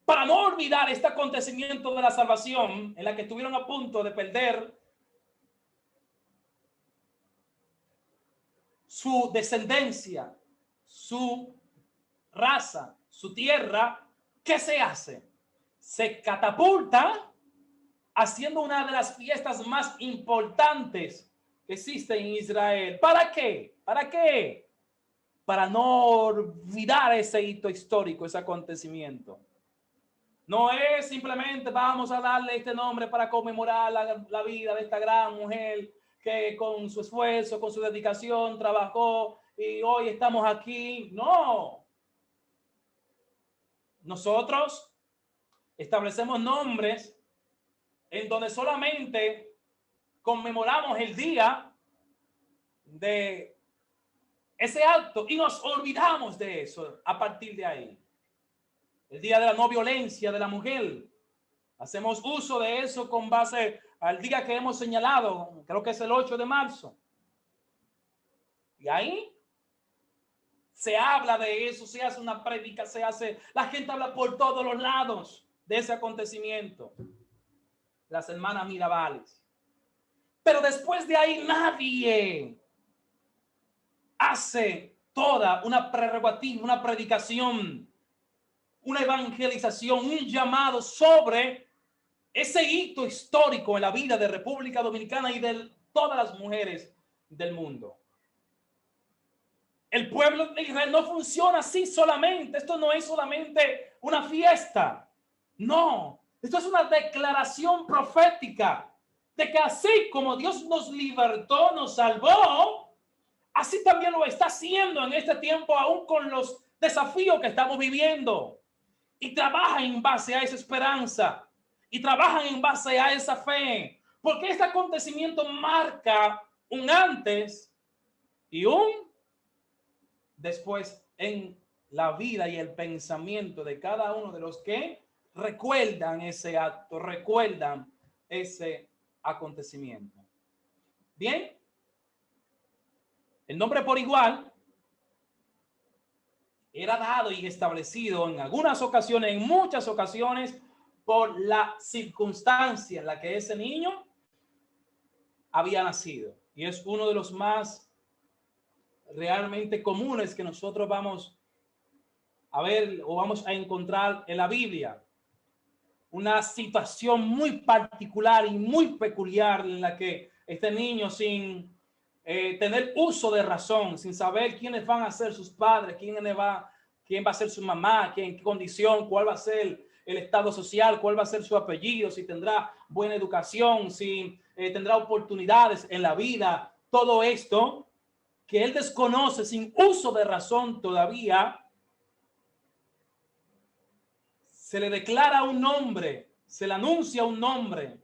para no olvidar este acontecimiento de la salvación en la que estuvieron a punto de perder su descendencia, su raza, su tierra. ¿Qué se hace? Se catapulta haciendo una de las fiestas más importantes que existe en Israel. ¿Para qué? ¿Para qué? Para no olvidar ese hito histórico, ese acontecimiento. No es simplemente vamos a darle este nombre para conmemorar la vida de esta gran mujer que con su esfuerzo, con su dedicación trabajó y hoy estamos aquí. No. Nosotros establecemos nombres en donde solamente conmemoramos el día de ese acto y nos olvidamos de eso a partir de ahí. El día de la no violencia de la mujer. Hacemos uso de eso con base al día que hemos señalado, creo que es el 8 de marzo. Y ahí se habla de eso, se hace una prédica, la gente habla por todos los lados de ese acontecimiento. Las hermanas Mirabales. Pero después de ahí nadie hace toda una prerrogativa, una predicación, una evangelización, un llamado sobre ese hito histórico en la vida de República Dominicana y de todas las mujeres del mundo. El pueblo de Israel no funciona así solamente. Esto no es solamente una fiesta. No, esto es una declaración profética de que así como Dios nos libertó, nos salvó, así también lo está haciendo en este tiempo, aún con los desafíos que estamos viviendo. Y trabajan en base a esa esperanza. Y trabajan en base a esa fe. Porque este acontecimiento marca un antes y un después en la vida y el pensamiento de cada uno de los que recuerdan ese acto, recuerdan ese acontecimiento. Bien, el nombre por igual era dado y establecido en algunas ocasiones, en muchas ocasiones, por la circunstancia en la que ese niño había nacido. Y es uno de los más realmente comunes que nosotros vamos a ver o vamos a encontrar en la Biblia. Una situación muy particular y muy peculiar en la que este niño, sin tener uso de razón, sin saber quiénes van a ser sus padres, quién va a ser su mamá, en qué condición, cuál va a ser el estado social, cuál va a ser su apellido, si tendrá buena educación, si tendrá oportunidades en la vida, todo esto que él desconoce sin uso de razón todavía, se le declara un nombre, se le anuncia un nombre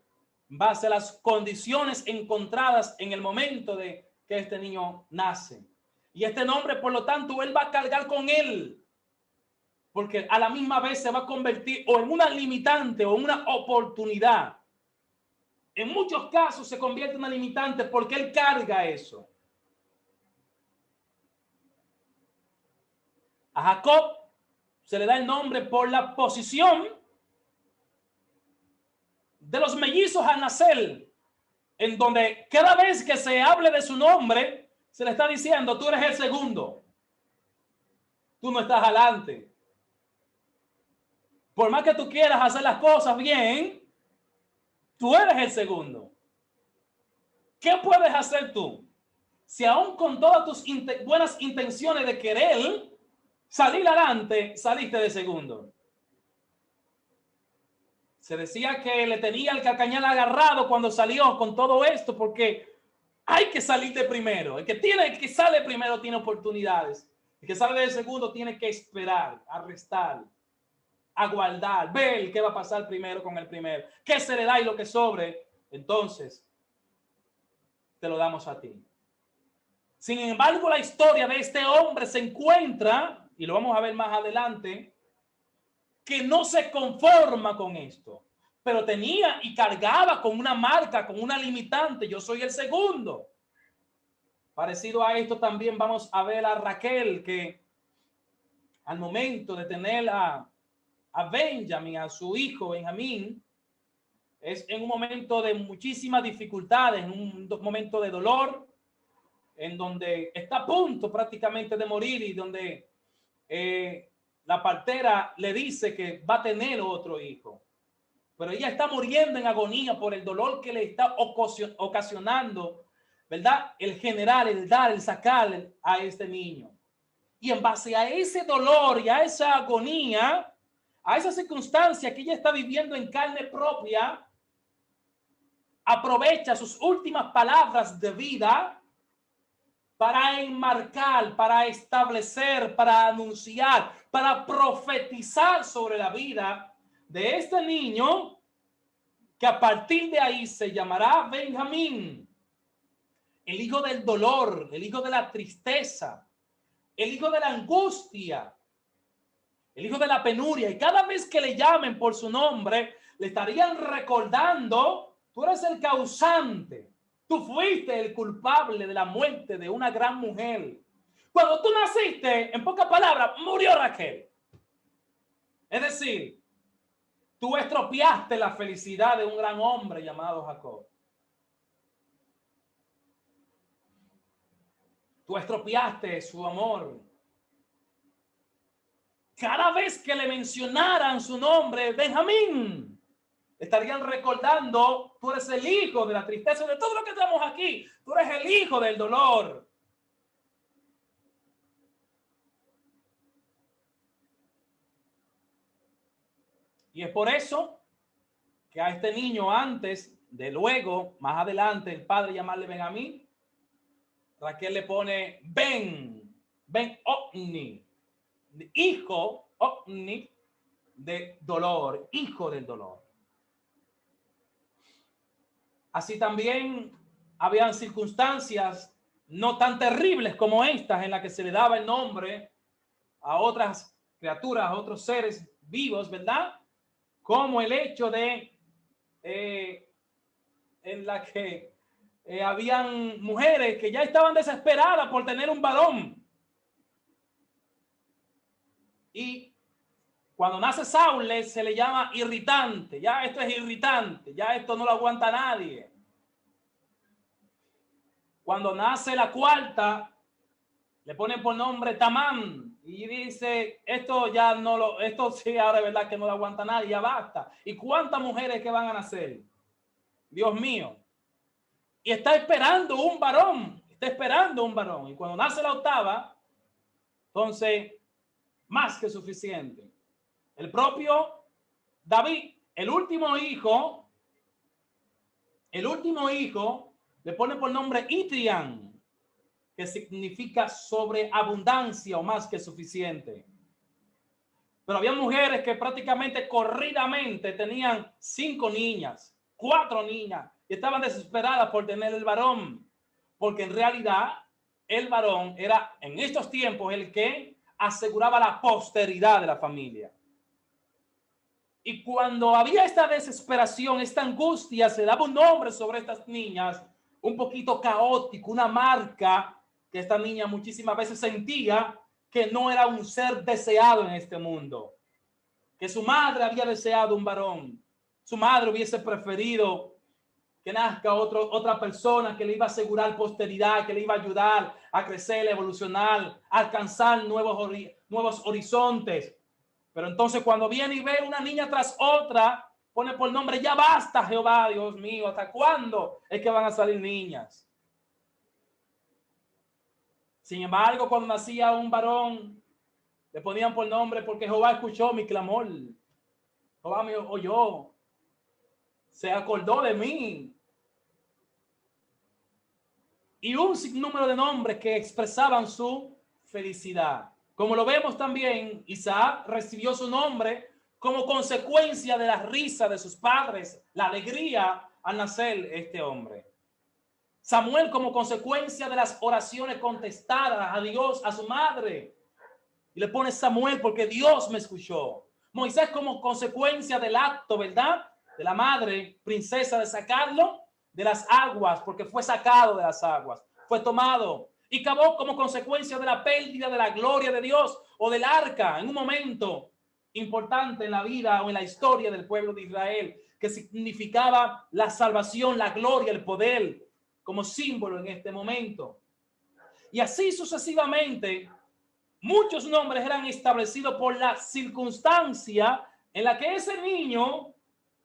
en base a las condiciones encontradas en el momento de que este niño nace. Y este nombre, por lo tanto, él va a cargar con él, porque a la misma vez se va a convertir o en una limitante o en una oportunidad. En muchos casos se convierte en una limitante porque él carga eso. A Jacob se le da el nombre por la posición de los mellizos al nacer, en donde cada vez que se hable de su nombre, se le está diciendo, tú eres el segundo. Tú no estás adelante. Por más que tú quieras hacer las cosas bien, tú eres el segundo. ¿Qué puedes hacer tú? Si aún con todas tus buenas intenciones de querer salir adelante, saliste de segundo. Se decía que le tenía el calcañal agarrado cuando salió con todo esto, porque hay que salir de primero. El que sale primero tiene oportunidades. El que sale del segundo tiene que esperar, arrestar, aguardar, ver qué va a pasar primero con el primero, qué se le da y lo que sobre, entonces te lo damos a ti. Sin embargo, la historia de este hombre se encuentra, y lo vamos a ver más adelante, que no se conforma con esto, pero tenía y cargaba con una marca, con una limitante. Yo soy el segundo. Parecido a esto también vamos a ver a Raquel, que al momento de tener a Benjamín, a su hijo Benjamín, es en un momento de muchísimas dificultades, en un momento de dolor, en donde está a punto prácticamente de morir y donde la partera le dice que va a tener otro hijo. Pero ella está muriendo en agonía por el dolor que le está ocasionando, ¿verdad? El generar, el dar, el sacar a este niño. Y en base a ese dolor y a esa agonía, a esa circunstancia que ella está viviendo en carne propia, aprovecha sus últimas palabras de vida para enmarcar, para establecer, para anunciar, para profetizar sobre la vida de este niño, que a partir de ahí se llamará Benjamín, el hijo del dolor, el hijo de la tristeza, el hijo de la angustia, el hijo de la penuria. Y cada vez que le llamen por su nombre, le estarían recordando, tú eres el causante. Tú fuiste el culpable de la muerte de una gran mujer. Cuando tú naciste, en pocas palabras, murió Raquel. Es decir, tú estropeaste la felicidad de un gran hombre llamado Jacob. Tú estropeaste su amor. Cada vez que le mencionaran su nombre, Benjamín, estarían recordando, tú eres el hijo de la tristeza, de todo lo que estamos aquí. Tú eres el hijo del dolor. Y es por eso que a este niño, antes de luego, más adelante, el padre llamarle Benjamín, Raquel le pone Ben-Oni, hijo, Oni, de dolor, hijo del dolor. Así también habían circunstancias no tan terribles como estas en las que se le daba el nombre a otras criaturas, a otros seres vivos, ¿verdad? Como el hecho de en la que habían mujeres que ya estaban desesperadas por tener un varón. Y cuando nace Saúl se le llama irritante. Ya esto es irritante, ya esto no lo aguanta nadie. Cuando nace la cuarta, le ponen por nombre Tamán y dice, esto ya no lo, esto sí, ahora es verdad que no lo aguanta nadie, ya basta. ¿Y cuántas mujeres que van a nacer? Dios mío. Y está esperando un varón, está esperando un varón. Y cuando nace la octava, entonces, más que suficiente. El propio David, el último hijo, le pone por nombre Itrián, que significa sobreabundancia o más que suficiente. Pero había mujeres que prácticamente corridamente tenían 5 niñas, 4 niñas, y estaban desesperadas por tener el varón, porque en realidad el varón era en estos tiempos el que aseguraba la posteridad de la familia. Y cuando había esta desesperación, esta angustia, se daba un nombre sobre estas niñas, un poquito caótico, una marca que esta niña muchísimas veces sentía que no era un ser deseado en este mundo, que su madre había deseado un varón, su madre hubiese preferido que nazca otra persona que le iba a asegurar posteridad, que le iba a ayudar a crecer, a evolucionar, a alcanzar nuevos horizontes. Pero entonces cuando viene y ve una niña tras otra, pone por nombre, ya basta, Jehová, Dios mío, ¿hasta cuándo es que van a salir niñas? Sin embargo, cuando nacía un varón, le ponían por nombre porque Jehová escuchó mi clamor. Jehová me oyó, se acordó de mí. Y un sinnúmero de nombres que expresaban su felicidad. Como lo vemos también, Isaac recibió su nombre como consecuencia de la risa de sus padres, la alegría al nacer este hombre. Samuel como consecuencia de las oraciones contestadas a Dios, a su madre. Y le pone Samuel porque Dios me escuchó. Moisés como consecuencia del acto, ¿verdad? De la madre, princesa, de sacarlo de las aguas, porque fue sacado de las aguas, fue tomado. Y Cabot como consecuencia de la pérdida de la gloria de Dios o del arca en un momento importante en la vida o en la historia del pueblo de Israel, que significaba la salvación, la gloria, el poder, como símbolo en este momento. Y así sucesivamente, muchos nombres eran establecidos por la circunstancia en la que ese niño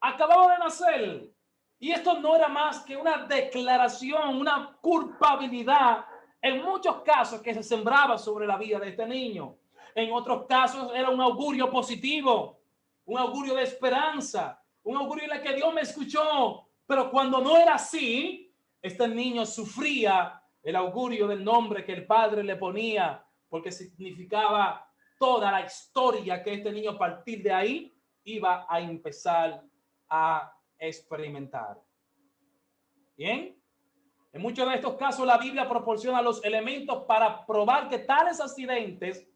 acababa de nacer. Y esto no era más que una declaración, una culpabilidad en muchos casos que se sembraba sobre la vida de este niño. En otros casos era un augurio positivo, un augurio de esperanza, un augurio en el que Dios me escuchó. Pero cuando no era así, este niño sufría el augurio del nombre que el padre le ponía, porque significaba toda la historia que este niño a partir de ahí iba a empezar a experimentar. Bien, en muchos de estos casos la Biblia proporciona los elementos para probar que tales accidentes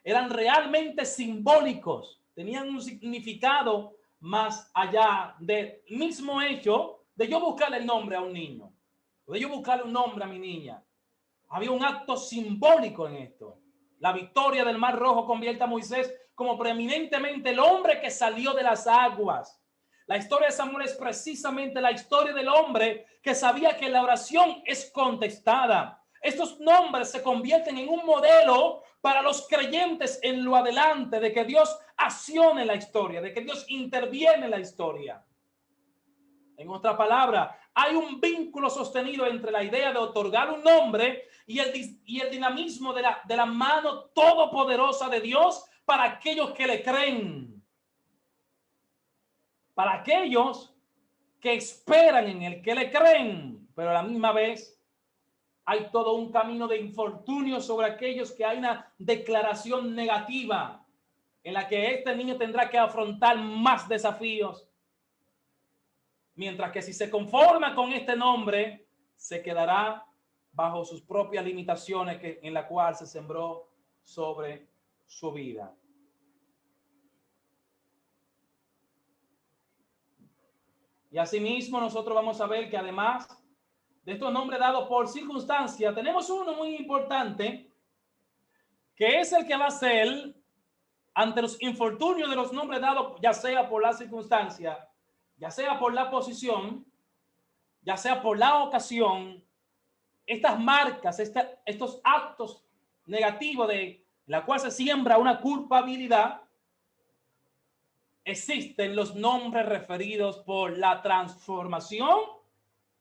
eran realmente simbólicos, tenían un significado más allá del mismo hecho de yo buscarle el nombre a un niño, de yo buscarle un nombre a mi niña. Había un acto simbólico en esto. La victoria del Mar Rojo convierte a Moisés como preeminentemente el hombre que salió de las aguas. La historia de Samuel es precisamente la historia del hombre que sabía que la oración es contestada. Estos nombres se convierten en un modelo para los creyentes en lo adelante, de que Dios accione la historia, de que Dios interviene en la historia. En otra palabra, hay un vínculo sostenido entre la idea de otorgar un nombre y el dinamismo de la mano todopoderosa de Dios para aquellos que le creen. Para aquellos que esperan en el que le creen, pero a la misma vez hay todo un camino de infortunio sobre aquellos que hay una declaración negativa en la que este niño tendrá que afrontar más desafíos. Mientras que si se conforma con este nombre, se quedará bajo sus propias limitaciones en la cual se sembró sobre su vida. Y asimismo nosotros vamos a ver que además de estos nombres dados por circunstancia, tenemos uno muy importante, que es el que va a ser ante los infortunios de los nombres dados, ya sea por la circunstancia, ya sea por la posición, ya sea por la ocasión, estas marcas, estos actos negativos de la cual se siembra una culpabilidad, existen los nombres referidos por la transformación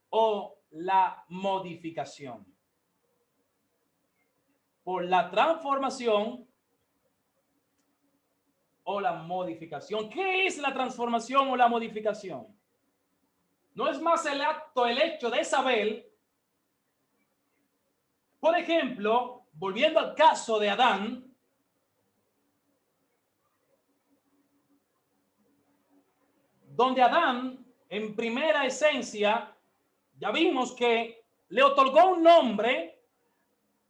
o la modificación. Por la transformación o la modificación. ¿Qué es la transformación o la modificación? No es más el hecho de saber, por ejemplo, volviendo al caso de Adán, donde Adán, en primera esencia, ya vimos que le otorgó un nombre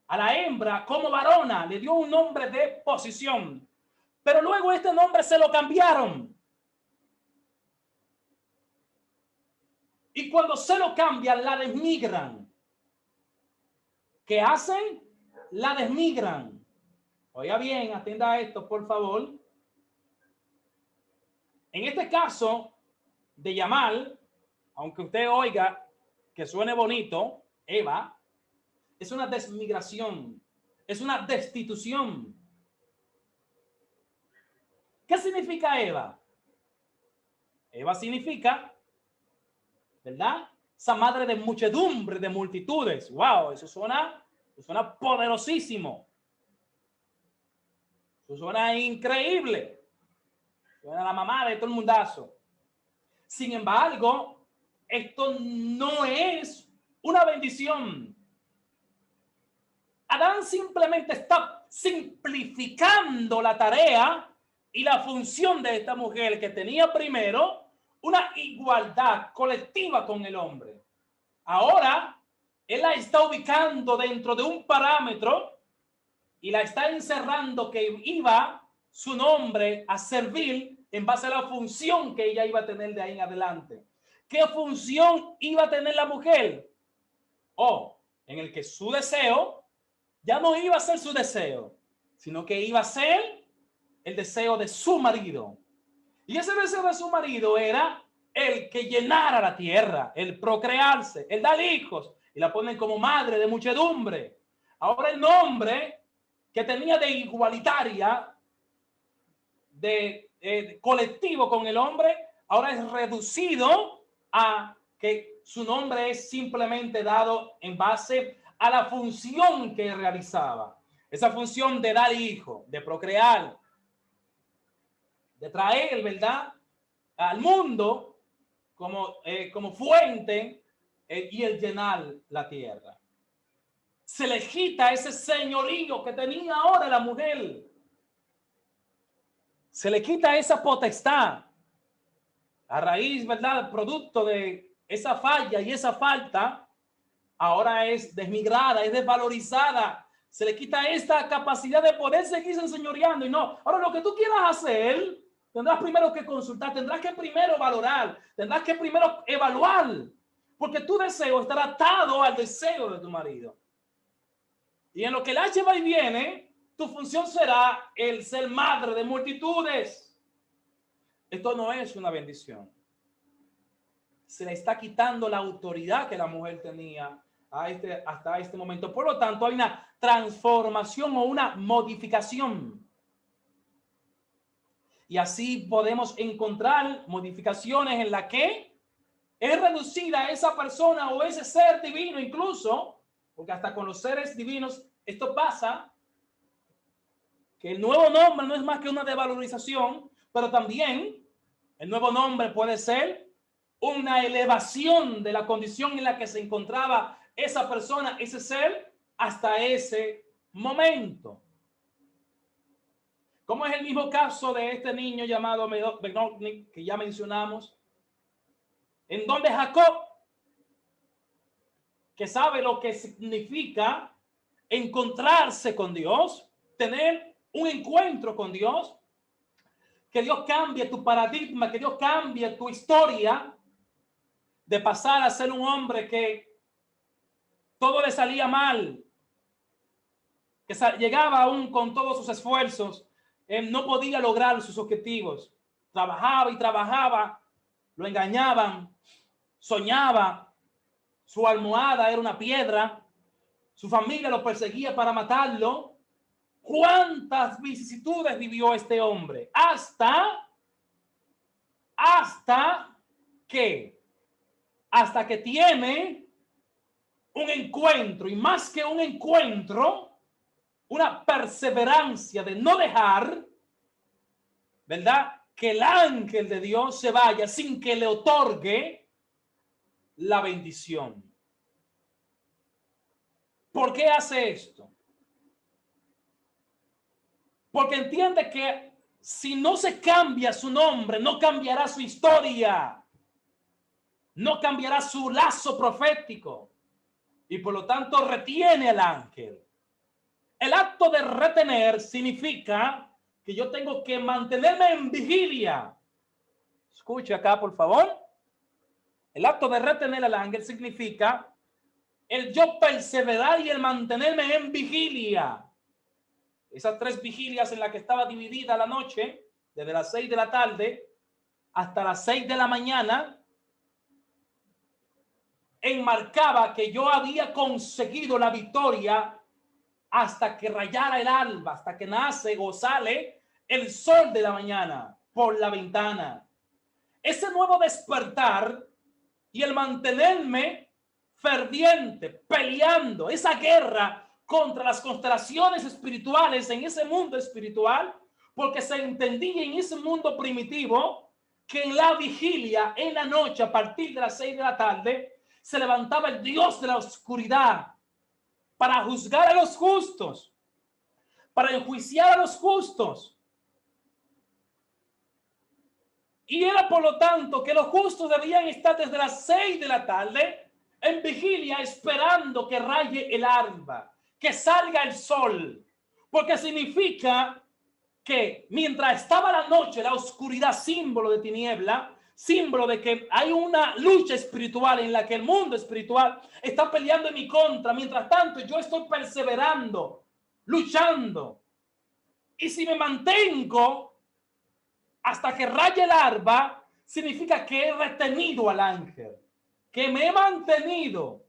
a la hembra como varona, le dio un nombre de posición, pero luego este nombre se lo cambiaron. Y cuando se lo cambian, la desmigran. ¿Qué hacen? La desmigran. Oiga bien, atienda a esto, por favor. En este caso de Yamal, aunque usted oiga que suene bonito, Eva, es una desmigración, es una destitución. ¿Qué significa Eva? Eva significa, ¿verdad? Esa madre de muchedumbre, de multitudes. ¡Wow! Eso suena poderosísimo. Eso suena increíble. Suena la mamá de todo el mundazo. Sin embargo, esto no es una bendición. Adán simplemente está simplificando la tarea y la función de esta mujer que tenía primero una igualdad colectiva con el hombre. Ahora, él la está ubicando dentro de un parámetro y la está encerrando que iba su nombre a servir en base a la función que ella iba a tener de ahí en adelante. ¿Qué función iba a tener la mujer? En el que su deseo ya no iba a ser su deseo, sino que iba a ser el deseo de su marido. Y ese deseo de su marido era el que llenara la tierra, el procrearse, el dar hijos, y la ponen como madre de muchedumbre. Ahora el nombre que tenía de igualitaria, de colectivo con el hombre, ahora es reducido a que su nombre es simplemente dado en base a la función que realizaba. Esa función de dar hijo, de procrear, de traer, ¿verdad?, al mundo como fuente y el llenar la tierra. Se le quita ese señorío que tenía ahora la mujer. Se le quita esa potestad a raíz, ¿verdad?, producto de esa falla y esa falta. Ahora es desmigrada, es desvalorizada. Se le quita esta capacidad de poder seguirse enseñoreando. Y no, ahora lo que tú quieras hacer, tendrás primero que consultar, tendrás que primero valorar, tendrás que primero evaluar, porque tu deseo estará atado al deseo de tu marido. Y en lo que el H va y viene, tu función será el ser madre de multitudes. Esto no es una bendición. Se le está quitando la autoridad que la mujer tenía hasta este momento. Por lo tanto, hay una transformación o una modificación. Y así podemos encontrar modificaciones en la que es reducida esa persona o ese ser divino, incluso, porque hasta con los seres divinos esto pasa, que el nuevo nombre no es más que una devalorización, pero también el nuevo nombre puede ser una elevación de la condición en la que se encontraba esa persona, ese ser, hasta ese momento. Como es el mismo caso de este niño llamado Benoni, que ya mencionamos, en donde Jacob, que sabe lo que significa encontrarse con Dios, tener un encuentro con Dios, que Dios cambie tu paradigma, que Dios cambie tu historia de pasar a ser un hombre que todo le salía mal, que llegaba aún con todos sus esfuerzos, no podía lograr sus objetivos. Trabajaba y trabajaba, lo engañaban, soñaba, su almohada era una piedra, su familia lo perseguía para matarlo. ¿Cuántas vicisitudes vivió este hombre? Hasta que tiene un encuentro, y más que un encuentro, una perseverancia de no dejar, ¿verdad?, que el ángel de Dios se vaya sin que le otorgue la bendición. ¿Por qué hace esto? Porque entiende que si no se cambia su nombre, no cambiará su historia, no cambiará su lazo profético, y por lo tanto retiene al ángel. El acto de retener significa que yo tengo que mantenerme en vigilia. Escuche acá, por favor. El acto de retener al ángel significa el yo perseverar y el mantenerme en vigilia. Esas 3 vigilias en las que estaba dividida la noche, desde las 6 de la tarde hasta las 6 de la mañana, enmarcaba que yo había conseguido la victoria hasta que rayara el alba, hasta que nace o sale el sol de la mañana por la ventana. Ese nuevo despertar y el mantenerme ferviente, peleando esa guerra contra las constelaciones espirituales en ese mundo espiritual, porque se entendía en ese mundo primitivo que en la vigilia, en la noche, a partir de las 6 de la tarde, se levantaba el Dios de la oscuridad para juzgar a los justos, para enjuiciar a los justos. Y era por lo tanto que los justos debían estar desde las 6 de la tarde en vigilia esperando que raye el alba, que salga el sol, porque significa que mientras estaba la noche, la oscuridad, símbolo de tiniebla, símbolo de que hay una lucha espiritual en la que el mundo espiritual está peleando en mi contra. Mientras tanto, yo estoy perseverando, luchando. Y si me mantengo hasta que raye el alba, significa que he retenido al ángel, que me he mantenido.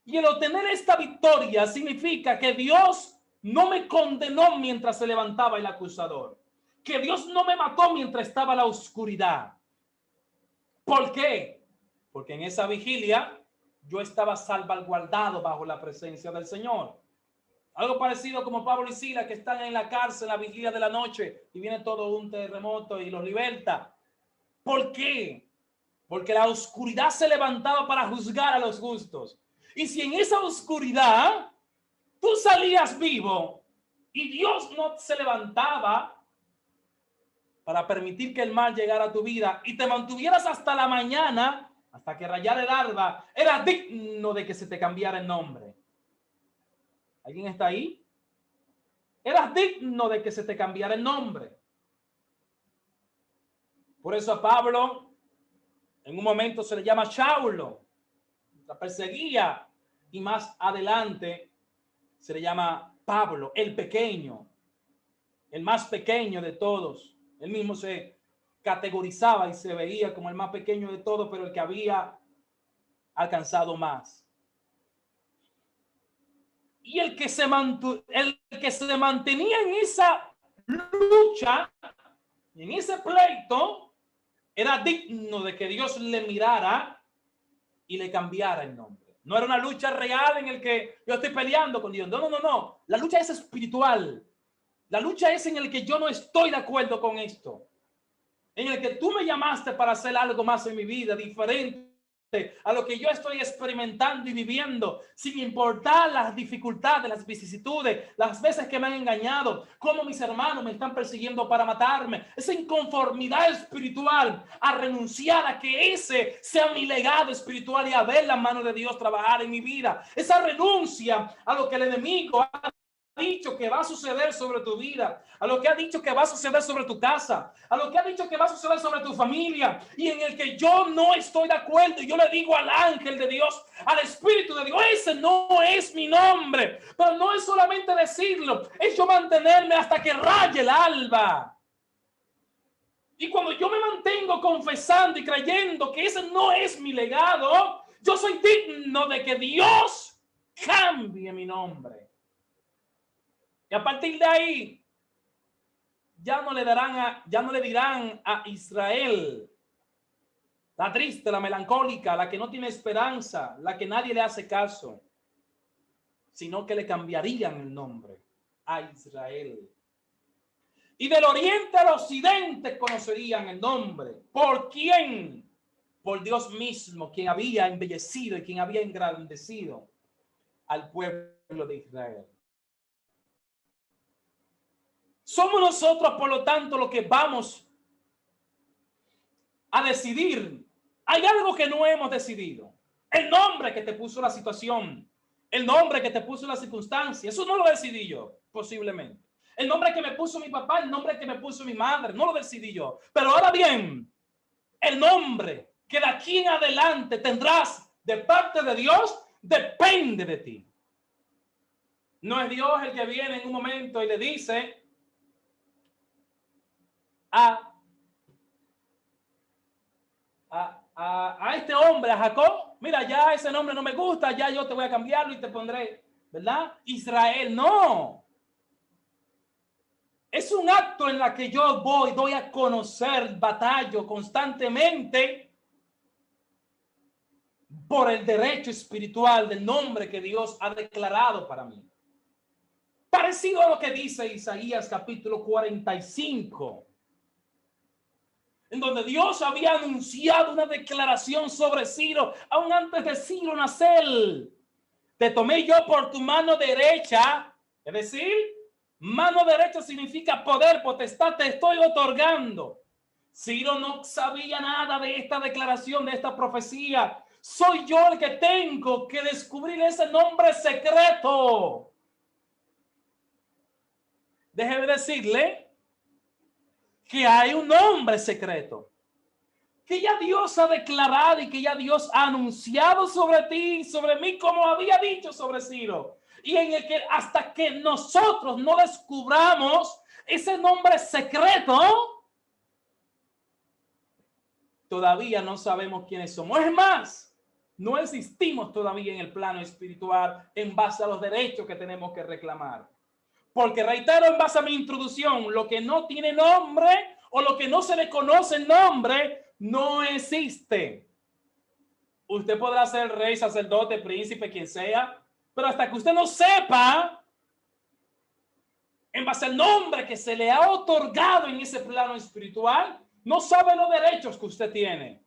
Y el obtener esta victoria significa que Dios no me condenó mientras se levantaba el acusador, que Dios no me mató mientras estaba la oscuridad. ¿Por qué? Porque en esa vigilia yo estaba salvaguardado bajo la presencia del Señor. Algo parecido como Pablo y Silas, que están en la cárcel en la vigilia de la noche y viene todo un terremoto y los liberta. ¿Por qué? Porque la oscuridad se levantaba para juzgar a los justos. Y si en esa oscuridad tú salías vivo y Dios no se levantaba para permitir que el mal llegara a tu vida y te mantuvieras hasta la mañana, hasta que rayara el alba, era digno de que se te cambiara el nombre. ¿Alguien está ahí? Eras digno de que se te cambiara el nombre. Por eso a Pablo en un momento se le llama Saulo, la perseguía, y más adelante se le llama Pablo, el pequeño, el más pequeño de todos. Él mismo se categorizaba y se veía como el más pequeño de todos, pero el que había alcanzado más. Y el que se mantenía en esa lucha, en ese pleito, era digno de que Dios le mirara y le cambiara el nombre. No era una lucha real en el que yo estoy peleando con Dios. No. La lucha es espiritual. La lucha es en el que yo no estoy de acuerdo con esto. En el que tú me llamaste para hacer algo más en mi vida, diferente a lo que yo estoy experimentando y viviendo, sin importar las dificultades, las vicisitudes, las veces que me han engañado, cómo mis hermanos me están persiguiendo para matarme, esa inconformidad espiritual, a renunciar a que ese sea mi legado espiritual y a ver la mano de Dios trabajar en mi vida, esa renuncia a lo que el enemigo ha dicho que va a suceder sobre tu vida, a lo que ha dicho que va a suceder sobre tu casa, a lo que ha dicho que va a suceder sobre tu familia, y en el que yo no estoy de acuerdo, y yo le digo al ángel de Dios, al Espíritu de Dios, ese no es mi nombre. Pero no es solamente decirlo, es yo mantenerme hasta que raye el alba. Y cuando yo me mantengo confesando y creyendo que ese no es mi legado, yo soy digno de que Dios cambie mi nombre. Y a partir de ahí, ya no le dirán a Israel, la triste, la melancólica, la que no tiene esperanza, la que nadie le hace caso, sino que le cambiarían el nombre a Israel. Y del oriente al occidente conocerían el nombre. ¿Por quién? Por Dios mismo, quien había embellecido y quien había engrandecido al pueblo de Israel. Somos nosotros, por lo tanto, los que vamos a decidir. Hay algo que no hemos decidido. El nombre que te puso la situación, el nombre que te puso la circunstancia, eso no lo decidí yo, posiblemente. El nombre que me puso mi papá, el nombre que me puso mi madre, no lo decidí yo. Pero ahora bien, el nombre que de aquí en adelante tendrás de parte de Dios, depende de ti. No es Dios el que viene en un momento y le dice a este hombre, a Jacob, mira, ya ese nombre no me gusta, ya yo te voy a cambiarlo y te pondré, ¿verdad? Israel, no. Es un acto en la que yo doy a conocer, batallo constantemente por el derecho espiritual del nombre que Dios ha declarado para mí. Parecido a lo que dice Isaías capítulo 45, en donde Dios había anunciado una declaración sobre Ciro, aún antes de Ciro nacer. Te tomé yo por tu mano derecha, es decir, mano derecha significa poder, potestad, te estoy otorgando. Ciro no sabía nada de esta declaración, de esta profecía. Soy yo el que tengo que descubrir ese nombre secreto. Déjeme decirle que hay un nombre secreto que ya Dios ha declarado y que ya Dios ha anunciado sobre ti y sobre mí, como había dicho sobre Ciro, y en el que hasta que nosotros no descubramos ese nombre secreto, todavía no sabemos quiénes somos. Es más, no existimos todavía en el plano espiritual en base a los derechos que tenemos que reclamar. Porque reitero, en base a mi introducción, lo que no tiene nombre o lo que no se le conoce el nombre no existe. Usted podrá ser rey, sacerdote, príncipe, quien sea, pero hasta que usted no sepa, en base al nombre que se le ha otorgado en ese plano espiritual, no sabe los derechos que usted tiene.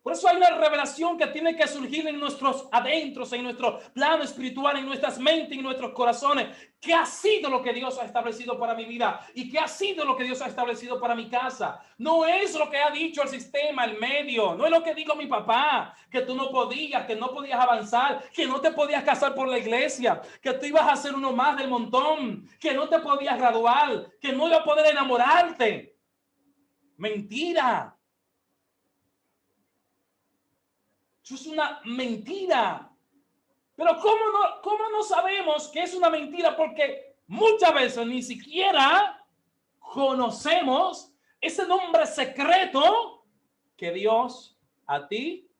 Por eso hay una revelación que tiene que surgir en nuestros adentros, en nuestro plano espiritual, en nuestras mentes, en nuestros corazones. ¿Qué ha sido lo que Dios ha establecido para mi vida? ¿Y qué ha sido lo que Dios ha establecido para mi casa? No es lo que ha dicho el sistema, el medio. No es lo que dijo mi papá, que tú no podías, que no podías avanzar, que no te podías casar por la iglesia, que tú ibas a ser uno más del montón, que no te podías graduar, que no iba a poder enamorarte. Mentira. Eso es una mentira. Pero ¿cómo no sabemos que es una mentira? Porque muchas veces ni siquiera conocemos ese nombre secreto que Dios a ti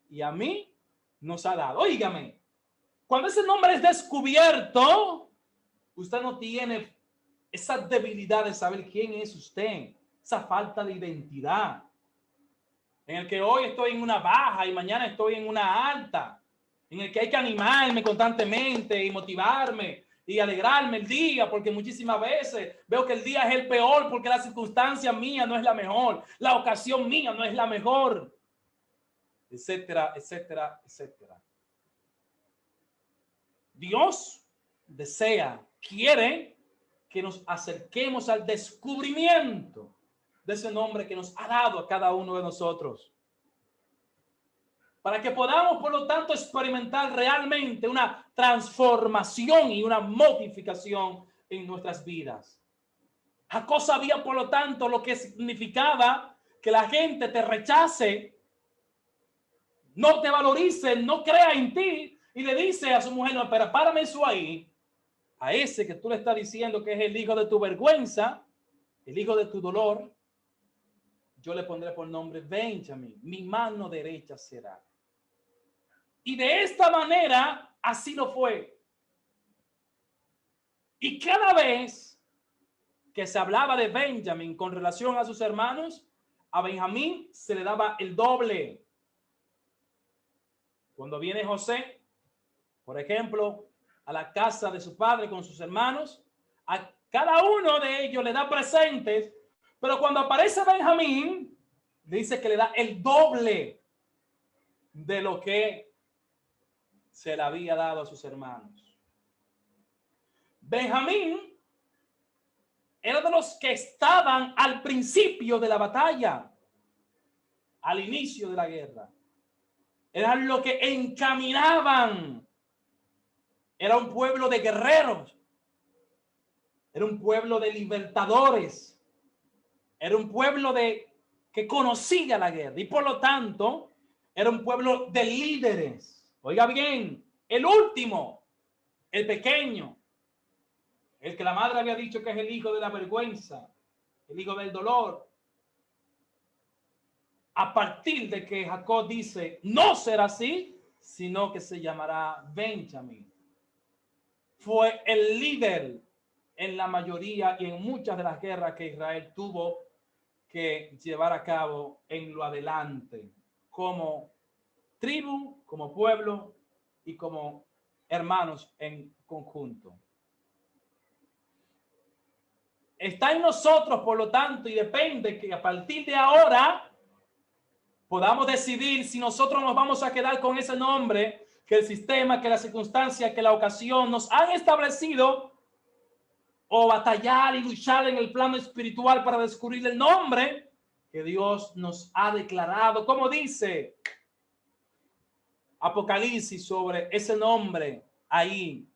y a mí nos ha dado. Óigame, cuando ese nombre es descubierto, usted no tiene esa debilidad de saber quién es usted, esa falta de identidad, en el que hoy estoy en una baja y mañana estoy en una alta, en el que hay que animarme constantemente y motivarme y alegrarme el día, porque muchísimas veces veo que el día es el peor porque la circunstancia mía no es la mejor, la ocasión mía no es la mejor, etcétera, etcétera, etcétera. Dios quiere que nos acerquemos al descubrimiento de ese nombre que nos ha dado a cada uno de nosotros. para que podamos, por lo tanto, experimentar realmente una transformación y una modificación en nuestras vidas. Jacob sabía, por lo tanto, lo que significaba que la gente te rechace, no te valorice, no crea en ti, y le dice a su mujer: no, pero párame eso ahí. A ese que tú le estás diciendo que es el hijo de tu vergüenza, el hijo de tu dolor, yo le pondré por nombre Benjamín, mi mano derecha será. Y de esta manera, así lo fue. Y cada vez que se hablaba de Benjamín con relación a sus hermanos, a Benjamín se le daba el doble. Cuando viene José, por ejemplo, a la casa de su padre con sus hermanos, a cada uno de ellos le da presentes, pero cuando aparece Benjamín, dice que le da el doble de lo que se le había dado a sus hermanos. Benjamín era de los que estaban al principio de la batalla, al inicio de la guerra. Eran los que encaminaban. Era un pueblo de guerreros. Era un pueblo de libertadores. Era un pueblo que conocía la guerra. Y por lo tanto, era un pueblo de líderes. Oiga bien, el último, el pequeño, el que la madre había dicho que es el hijo de la vergüenza, el hijo del dolor. A partir de que Jacob dice, no será así, sino que se llamará Benjamín. Fue el líder en la mayoría y en muchas de las guerras que Israel tuvo que llevar a cabo en lo adelante, como tribu, como pueblo y como hermanos en conjunto. Está en nosotros, por lo tanto, y depende que a partir de ahora podamos decidir si nosotros nos vamos a quedar con ese nombre que el sistema, que la circunstancia, que la ocasión nos han establecido, o batallar y luchar en el plano espiritual para descubrir el nombre que Dios nos ha declarado. Como dice Apocalipsis sobre ese nombre, ahí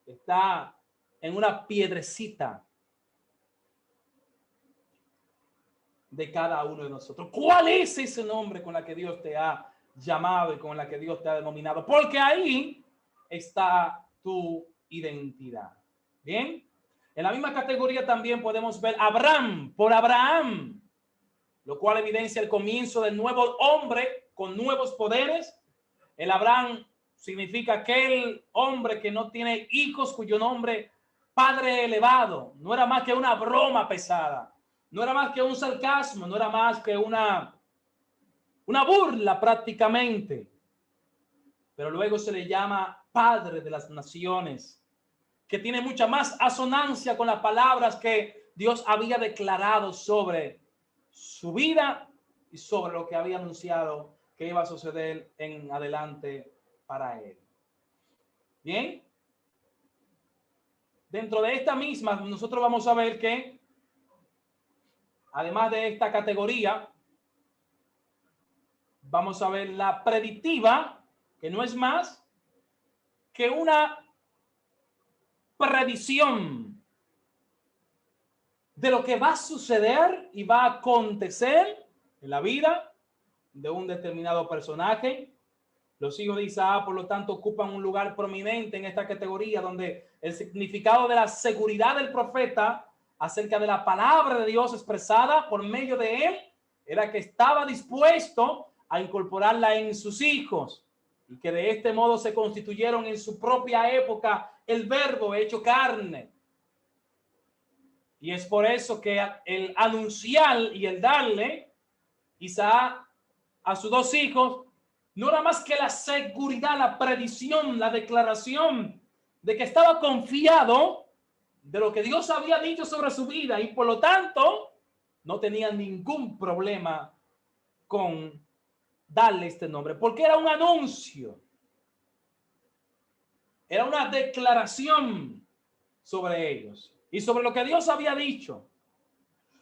está en una piedrecita de cada uno de nosotros. ¿Cuál es ese nombre con la que Dios te ha llamado y con la que Dios te ha denominado? Porque ahí está tu identidad. Bien. En la misma categoría también podemos ver Abraham por Abraham, lo cual evidencia el comienzo del nuevo hombre con nuevos poderes. El Abraham significa aquel hombre que no tiene hijos, cuyo nombre Padre elevado. No era más que una broma pesada. No era más que un sarcasmo. No era más que una burla prácticamente. Pero luego se le llama Padre de las Naciones, que tiene mucha más asonancia con las palabras que Dios había declarado sobre su vida y sobre lo que había anunciado que iba a suceder en adelante para él. Bien. Dentro de esta misma, nosotros vamos a ver que, además de esta categoría, vamos a ver la predictiva, que no es más que una predicción de lo que va a suceder y va a acontecer en la vida de un determinado personaje. Los hijos de Isaac, por lo tanto, ocupan un lugar prominente en esta categoría, donde el significado de la seguridad del profeta acerca de la palabra de Dios expresada por medio de él era que estaba dispuesto a incorporarla en sus hijos, y que de este modo se constituyeron en su propia época el verbo hecho carne. Y es por eso que el anunciar y el darle Isaac a sus dos hijos no era más que la seguridad, la predicción, la declaración de que estaba confiado de lo que Dios había dicho sobre su vida, y por lo tanto no tenía ningún problema con darle este nombre, porque era un anuncio, era una declaración sobre ellos y sobre lo que Dios había dicho.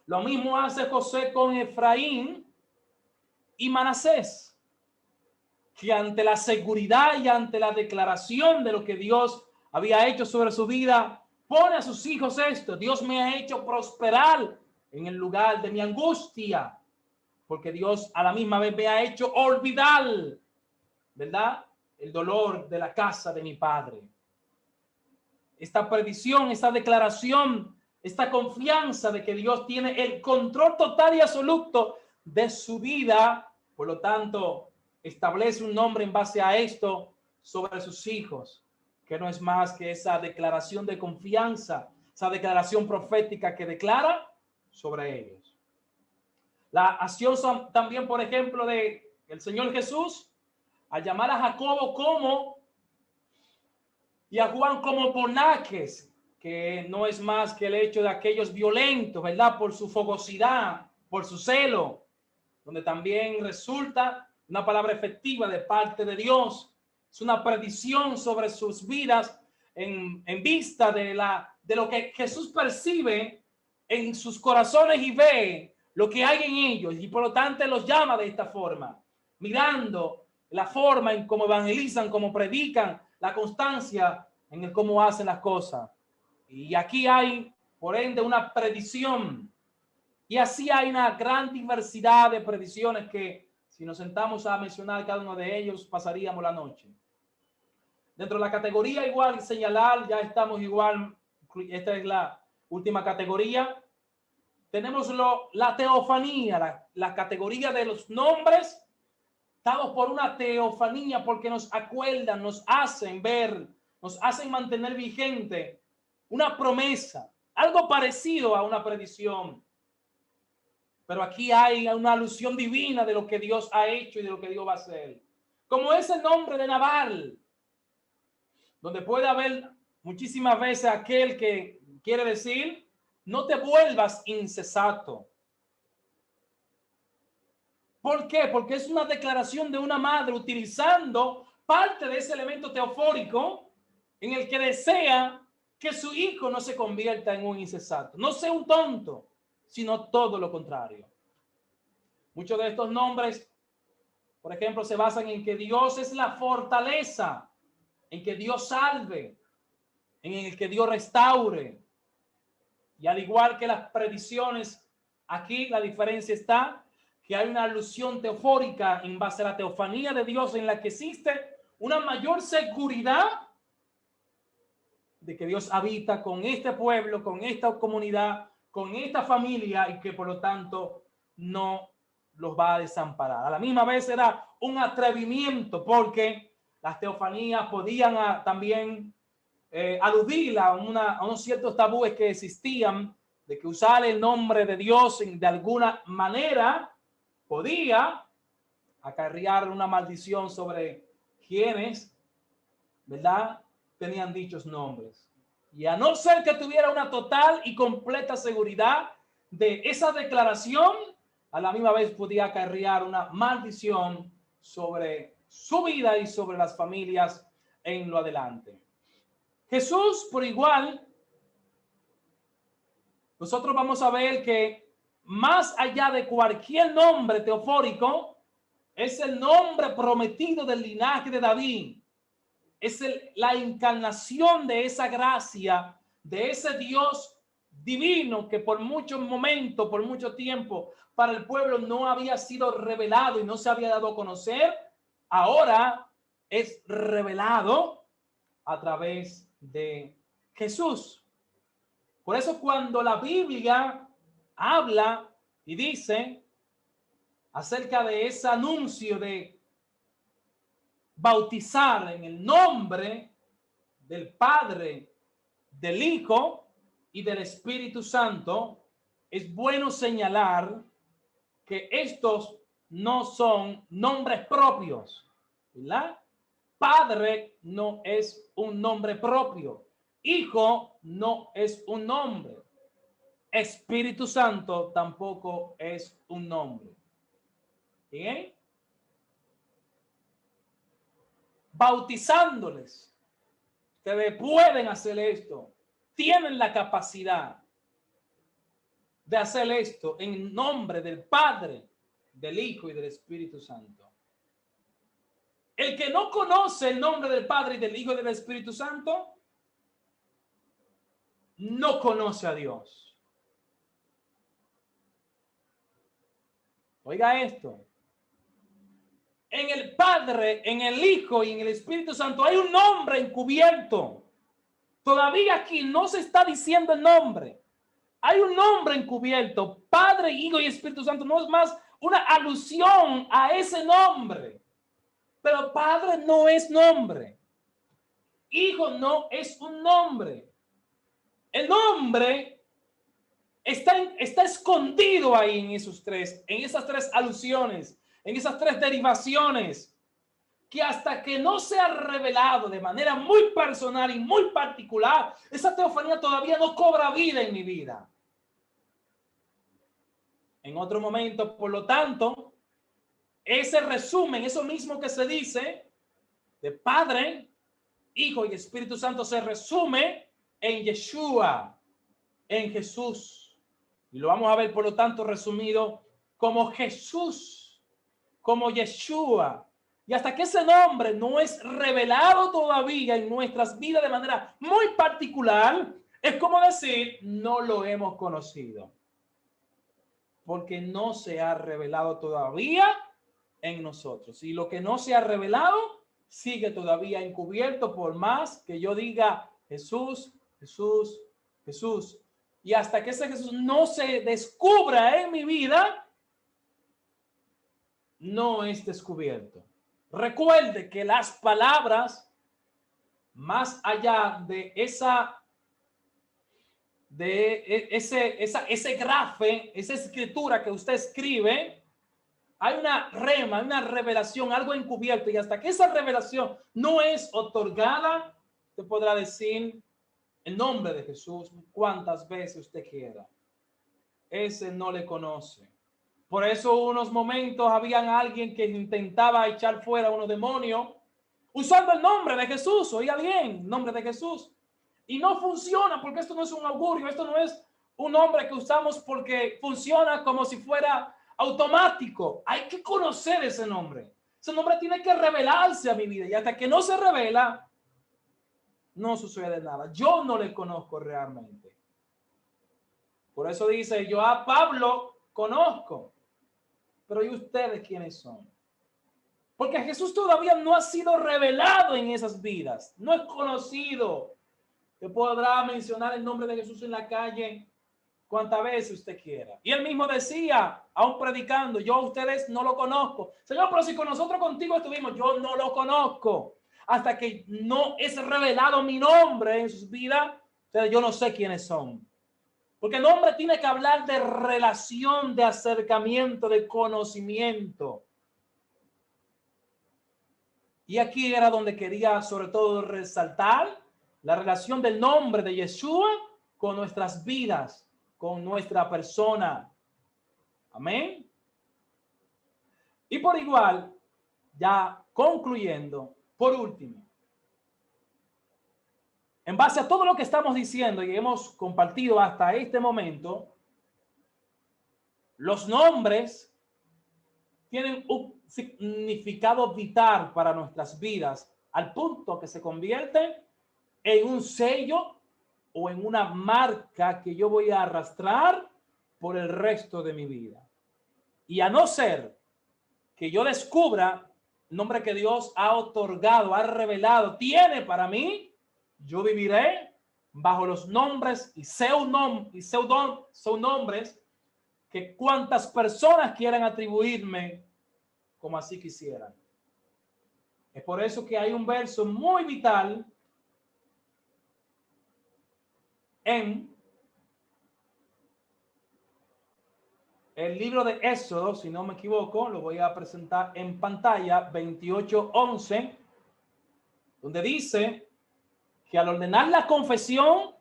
Lo mismo hace José con Efraín y Manasés. que ante la seguridad y ante la declaración de lo que Dios había hecho sobre su vida, pone a sus hijos esto: Dios me ha hecho prosperar en el lugar de mi angustia, porque Dios a la misma vez me ha hecho olvidar, ¿verdad?, el dolor de la casa de mi padre. Esta predicción, esta declaración, esta confianza de que Dios tiene el control total y absoluto de su vida, por lo tanto, establece un nombre en base a esto sobre sus hijos, que no es más que esa declaración de confianza, esa declaración profética que declara sobre ellos. La acción también, por ejemplo, de el Señor Jesús al llamar a Jacobo como y a Juan como Boanerges, que no es más que el hecho de aquellos violentos, ¿verdad?, por su fogosidad, por su celo, donde también resulta una palabra efectiva de parte de Dios. Es una predicción sobre sus vidas en vista de lo que Jesús percibe en sus corazones y ve lo que hay en ellos, y por lo tanto los llama de esta forma, mirando la forma en cómo evangelizan, cómo predican, la constancia en el cómo hacen las cosas. Y aquí hay, por ende, una predicción. Y así hay una gran diversidad de predicciones que, si nos sentamos a mencionar cada uno de ellos, pasaríamos la noche. Dentro de la categoría igual señalar, ya estamos igual, esta es la última categoría. Tenemos la teofanía, la categoría de los nombres dados por una teofanía, porque nos acuerdan, nos hacen ver, nos hacen mantener vigente una promesa, algo parecido a una predicción. Pero aquí hay una alusión divina de lo que Dios ha hecho y de lo que Dios va a hacer. Como es el nombre de Nabal, donde puede haber muchísimas veces aquel que quiere decir: no te vuelvas insensato. ¿Por qué? Porque es una declaración de una madre utilizando parte de ese elemento teofórico en el que desea que su hijo no se convierta en un insensato, no sea un tonto, sino todo lo contrario. Muchos de estos nombres, por ejemplo, se basan en que Dios es la fortaleza, en que Dios salve, en el que Dios restaure. Y al igual que las predicciones, aquí la diferencia está que hay una alusión teofórica en base a la teofanía de Dios, en la que existe una mayor seguridad de que Dios habita con este pueblo, con esta comunidad, con esta familia, y que por lo tanto no los va a desamparar. A la misma vez era un atrevimiento, porque las teofanías podían también aludir a unos ciertos tabúes que existían, de que usar el nombre de Dios de alguna manera podía acarrear una maldición sobre quienes, ¿verdad?, tenían dichos nombres. Y a no ser que tuviera una total y completa seguridad de esa declaración, a la misma vez podía acarrear una maldición sobre su vida y sobre las familias en lo adelante. Jesús, por igual, nosotros vamos a ver que más allá de cualquier nombre teofórico, es el nombre prometido del linaje de David. Es la encarnación de esa gracia, de ese Dios divino que por muchos momentos, por mucho tiempo, para el pueblo no había sido revelado y no se había dado a conocer. Ahora es revelado a través de Jesús. Por eso cuando la Biblia habla y dice acerca de ese anuncio de bautizar en el nombre del Padre, del Hijo y del Espíritu Santo, es bueno señalar que estos no son nombres propios, ¿verdad? Padre no es un nombre propio. Hijo no es un nombre. Espíritu Santo tampoco es un nombre. ¿Bien? Bautizándoles. Ustedes pueden hacer esto. Tienen la capacidad de hacer esto en nombre del Padre, del Hijo y del Espíritu Santo. El que no conoce el nombre del Padre y del Hijo y del Espíritu Santo, no conoce a Dios. Oiga esto. En el Padre, en el Hijo y en el Espíritu Santo hay un nombre encubierto. Todavía aquí no se está diciendo el nombre. Hay un nombre encubierto. Padre, Hijo y Espíritu Santo no es más una alusión a ese nombre. Pero Padre no es nombre. Hijo no es un nombre. El nombre está escondido ahí en esas tres alusiones, en esas tres derivaciones, que hasta que no sea revelado de manera muy personal y muy particular, esa teofanía todavía no cobra vida en mi vida. En otro momento, por lo tanto, ese resumen, eso mismo que se dice de Padre, Hijo y Espíritu Santo, se resume en Yeshua, en Jesús. Y lo vamos a ver, por lo tanto, resumido como Jesús, como Yeshua. Y hasta que ese nombre no es revelado todavía en nuestras vidas de manera muy particular, es como decir, no lo hemos conocido. Porque no se ha revelado todavía en nosotros. Y lo que no se ha revelado sigue todavía encubierto, por más que yo diga Jesús, Jesús, Jesús. Y hasta que ese Jesús no se descubra en mi vida, no es descubierto. Recuerde que las palabras, más allá de ese grafe, esa escritura que usted escribe, hay una rema, una revelación, algo encubierto. Y hasta que esa revelación no es otorgada, usted podrá decir el nombre de Jesús cuantas veces usted quiera. Ese no le conoce. Por eso unos momentos habían alguien que intentaba echar fuera a unos demonios usando el nombre de Jesús. Oiga bien, nombre de Jesús. Y no funciona porque esto no es un augurio, esto no es un nombre que usamos porque funciona como si fuera automático. Hay que conocer ese nombre. Ese nombre tiene que revelarse a mi vida y hasta que no se revela, no sucede nada. Yo no le conozco realmente. Por eso dice, yo a Pablo conozco, pero ¿y ustedes quiénes son? Porque Jesús todavía no ha sido revelado en esas vidas, no es conocido. Usted podrá mencionar el nombre de Jesús en la calle cuantas veces usted quiera. Y él mismo decía, aún predicando, yo a ustedes no lo conozco. Señor, pero si con nosotros contigo estuvimos, yo no lo conozco. Hasta que no es revelado mi nombre en sus vidas, ustedes yo no sé quiénes son. Porque el nombre tiene que hablar de relación, de acercamiento, de conocimiento. Y aquí era donde quería sobre todo resaltar la relación del nombre de Yeshua con nuestras vidas, con nuestra persona. Amén. Y por igual, ya concluyendo, por último, en base a todo lo que estamos diciendo y hemos compartido hasta este momento, los nombres tienen un significado vital para nuestras vidas, al punto que se convierte en un sello o en una marca que yo voy a arrastrar por el resto de mi vida. Y a no ser que yo descubra el nombre que Dios ha otorgado, ha revelado, tiene para mí, yo viviré bajo los nombres y pseudonombres que cuantas personas quieran atribuirme como así quisieran. Es por eso que hay un verso muy vital en el libro de Éxodo, si no me equivoco, lo voy a presentar en pantalla, 28:11, donde dice que al ordenar la confesión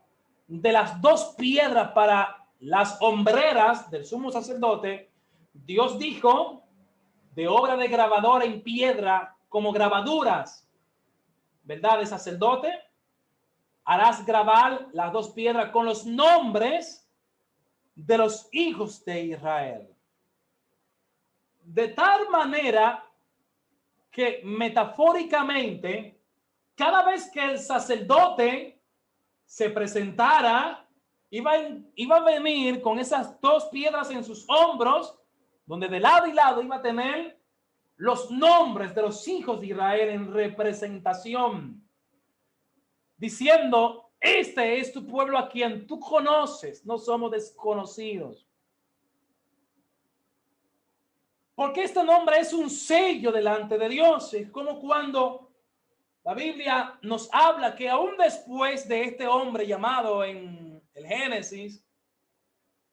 de las dos piedras para las hombreras del sumo sacerdote, Dios dijo, de obra de grabadora en piedra, como grabaduras, ¿verdad? De sacerdote, harás grabar las dos piedras con los nombres de los hijos de Israel. De tal manera que metafóricamente, cada vez que el sacerdote se presentara, iba a venir con esas dos piedras en sus hombros, donde de lado y lado iba a tener los nombres de los hijos de Israel en representación, diciendo: este es tu pueblo a quien tú conoces, no somos desconocidos. Porque este nombre es un sello delante de Dios. Es como cuando la Biblia nos habla que aún después de este hombre llamado en el Génesis,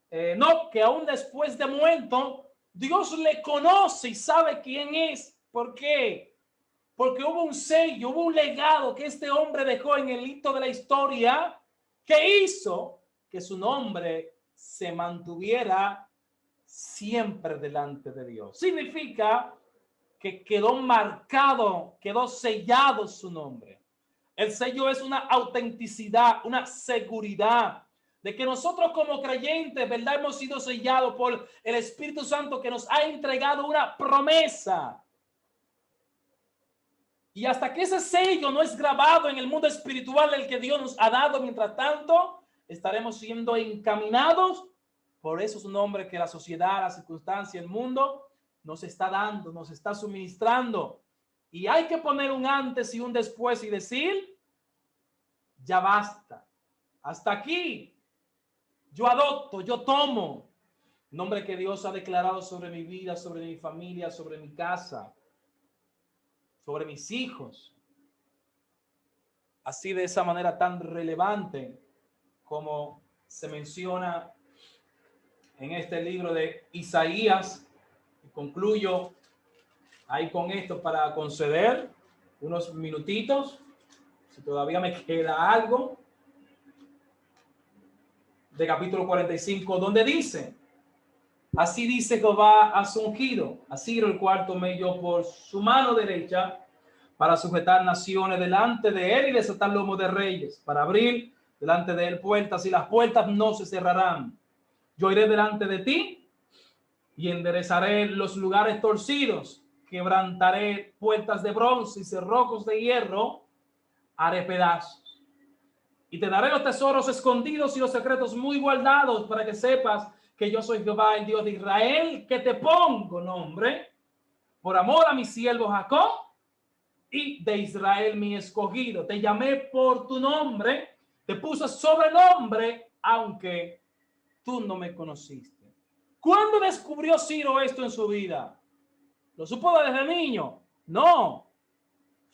que aún después de muerto, Dios le conoce y sabe quién es. ¿Por qué? Porque hubo un sello, hubo un legado que este hombre dejó en el hito de la historia que hizo que su nombre se mantuviera siempre delante de Dios. Significa que quedó marcado, quedó sellado su nombre. El sello es una autenticidad, una seguridad de que nosotros como creyentes, ¿verdad?, hemos sido sellados por el Espíritu Santo, que nos ha entregado una promesa. Y hasta que ese sello no es grabado en el mundo espiritual, el que Dios nos ha dado, mientras tanto, estaremos siendo encaminados por esos nombres que la sociedad, la circunstancia, el mundo nos está dando, nos está suministrando. Y hay que poner un antes y un después y decir: ya basta. Hasta aquí. Yo adopto, yo tomo nombre que Dios ha declarado sobre mi vida, sobre mi familia, sobre mi casa, sobre mis hijos. Así, de esa manera tan relevante como se menciona en este libro de Isaías. Y concluyo ahí con esto para conceder unos minutitos, si todavía me queda algo, de capítulo 45, donde dice: así dice Jehová a su ungido, a Ciro, el cual tomé yo por su mano derecha para sujetar naciones delante de él y desatar lomos de reyes, para abrir delante de él puertas, y las puertas no se cerrarán. Yo iré delante de ti y enderezaré los lugares torcidos, quebrantaré puertas de bronce y cerrojos de hierro haré pedazos. Y te daré los tesoros escondidos y los secretos muy guardados, para que sepas que yo soy Jehová, el Dios de Israel, que te pongo nombre por amor a mi siervo Jacob y de Israel mi escogido. Te llamé por tu nombre, te puse sobrenombre, aunque tú no me conociste. ¿Cuándo descubrió Ciro esto en su vida? ¿Lo supo desde niño? No.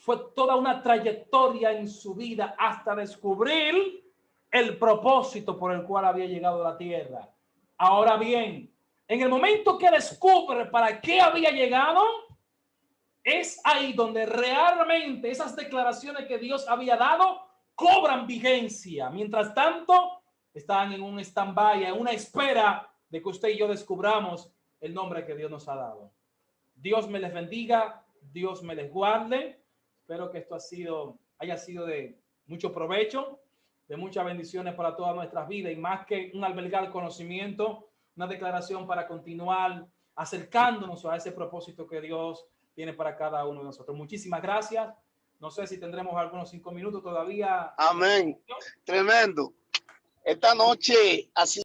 Fue toda una trayectoria en su vida hasta descubrir el propósito por el cual había llegado a la tierra. Ahora bien, en el momento que descubre para qué había llegado, es ahí donde realmente esas declaraciones que Dios había dado cobran vigencia. Mientras tanto, están en un stand-by, en una espera de que usted y yo descubramos el nombre que Dios nos ha dado. Dios me les bendiga, Dios me les guarde. Espero que esto haya sido de mucho provecho, de muchas bendiciones para todas nuestras vidas, y más que un albergar conocimiento, una declaración para continuar acercándonos a ese propósito que Dios tiene para cada uno de nosotros. Muchísimas gracias. No sé si tendremos algunos 5 minutos todavía. Amén. Tremendo. Esta noche así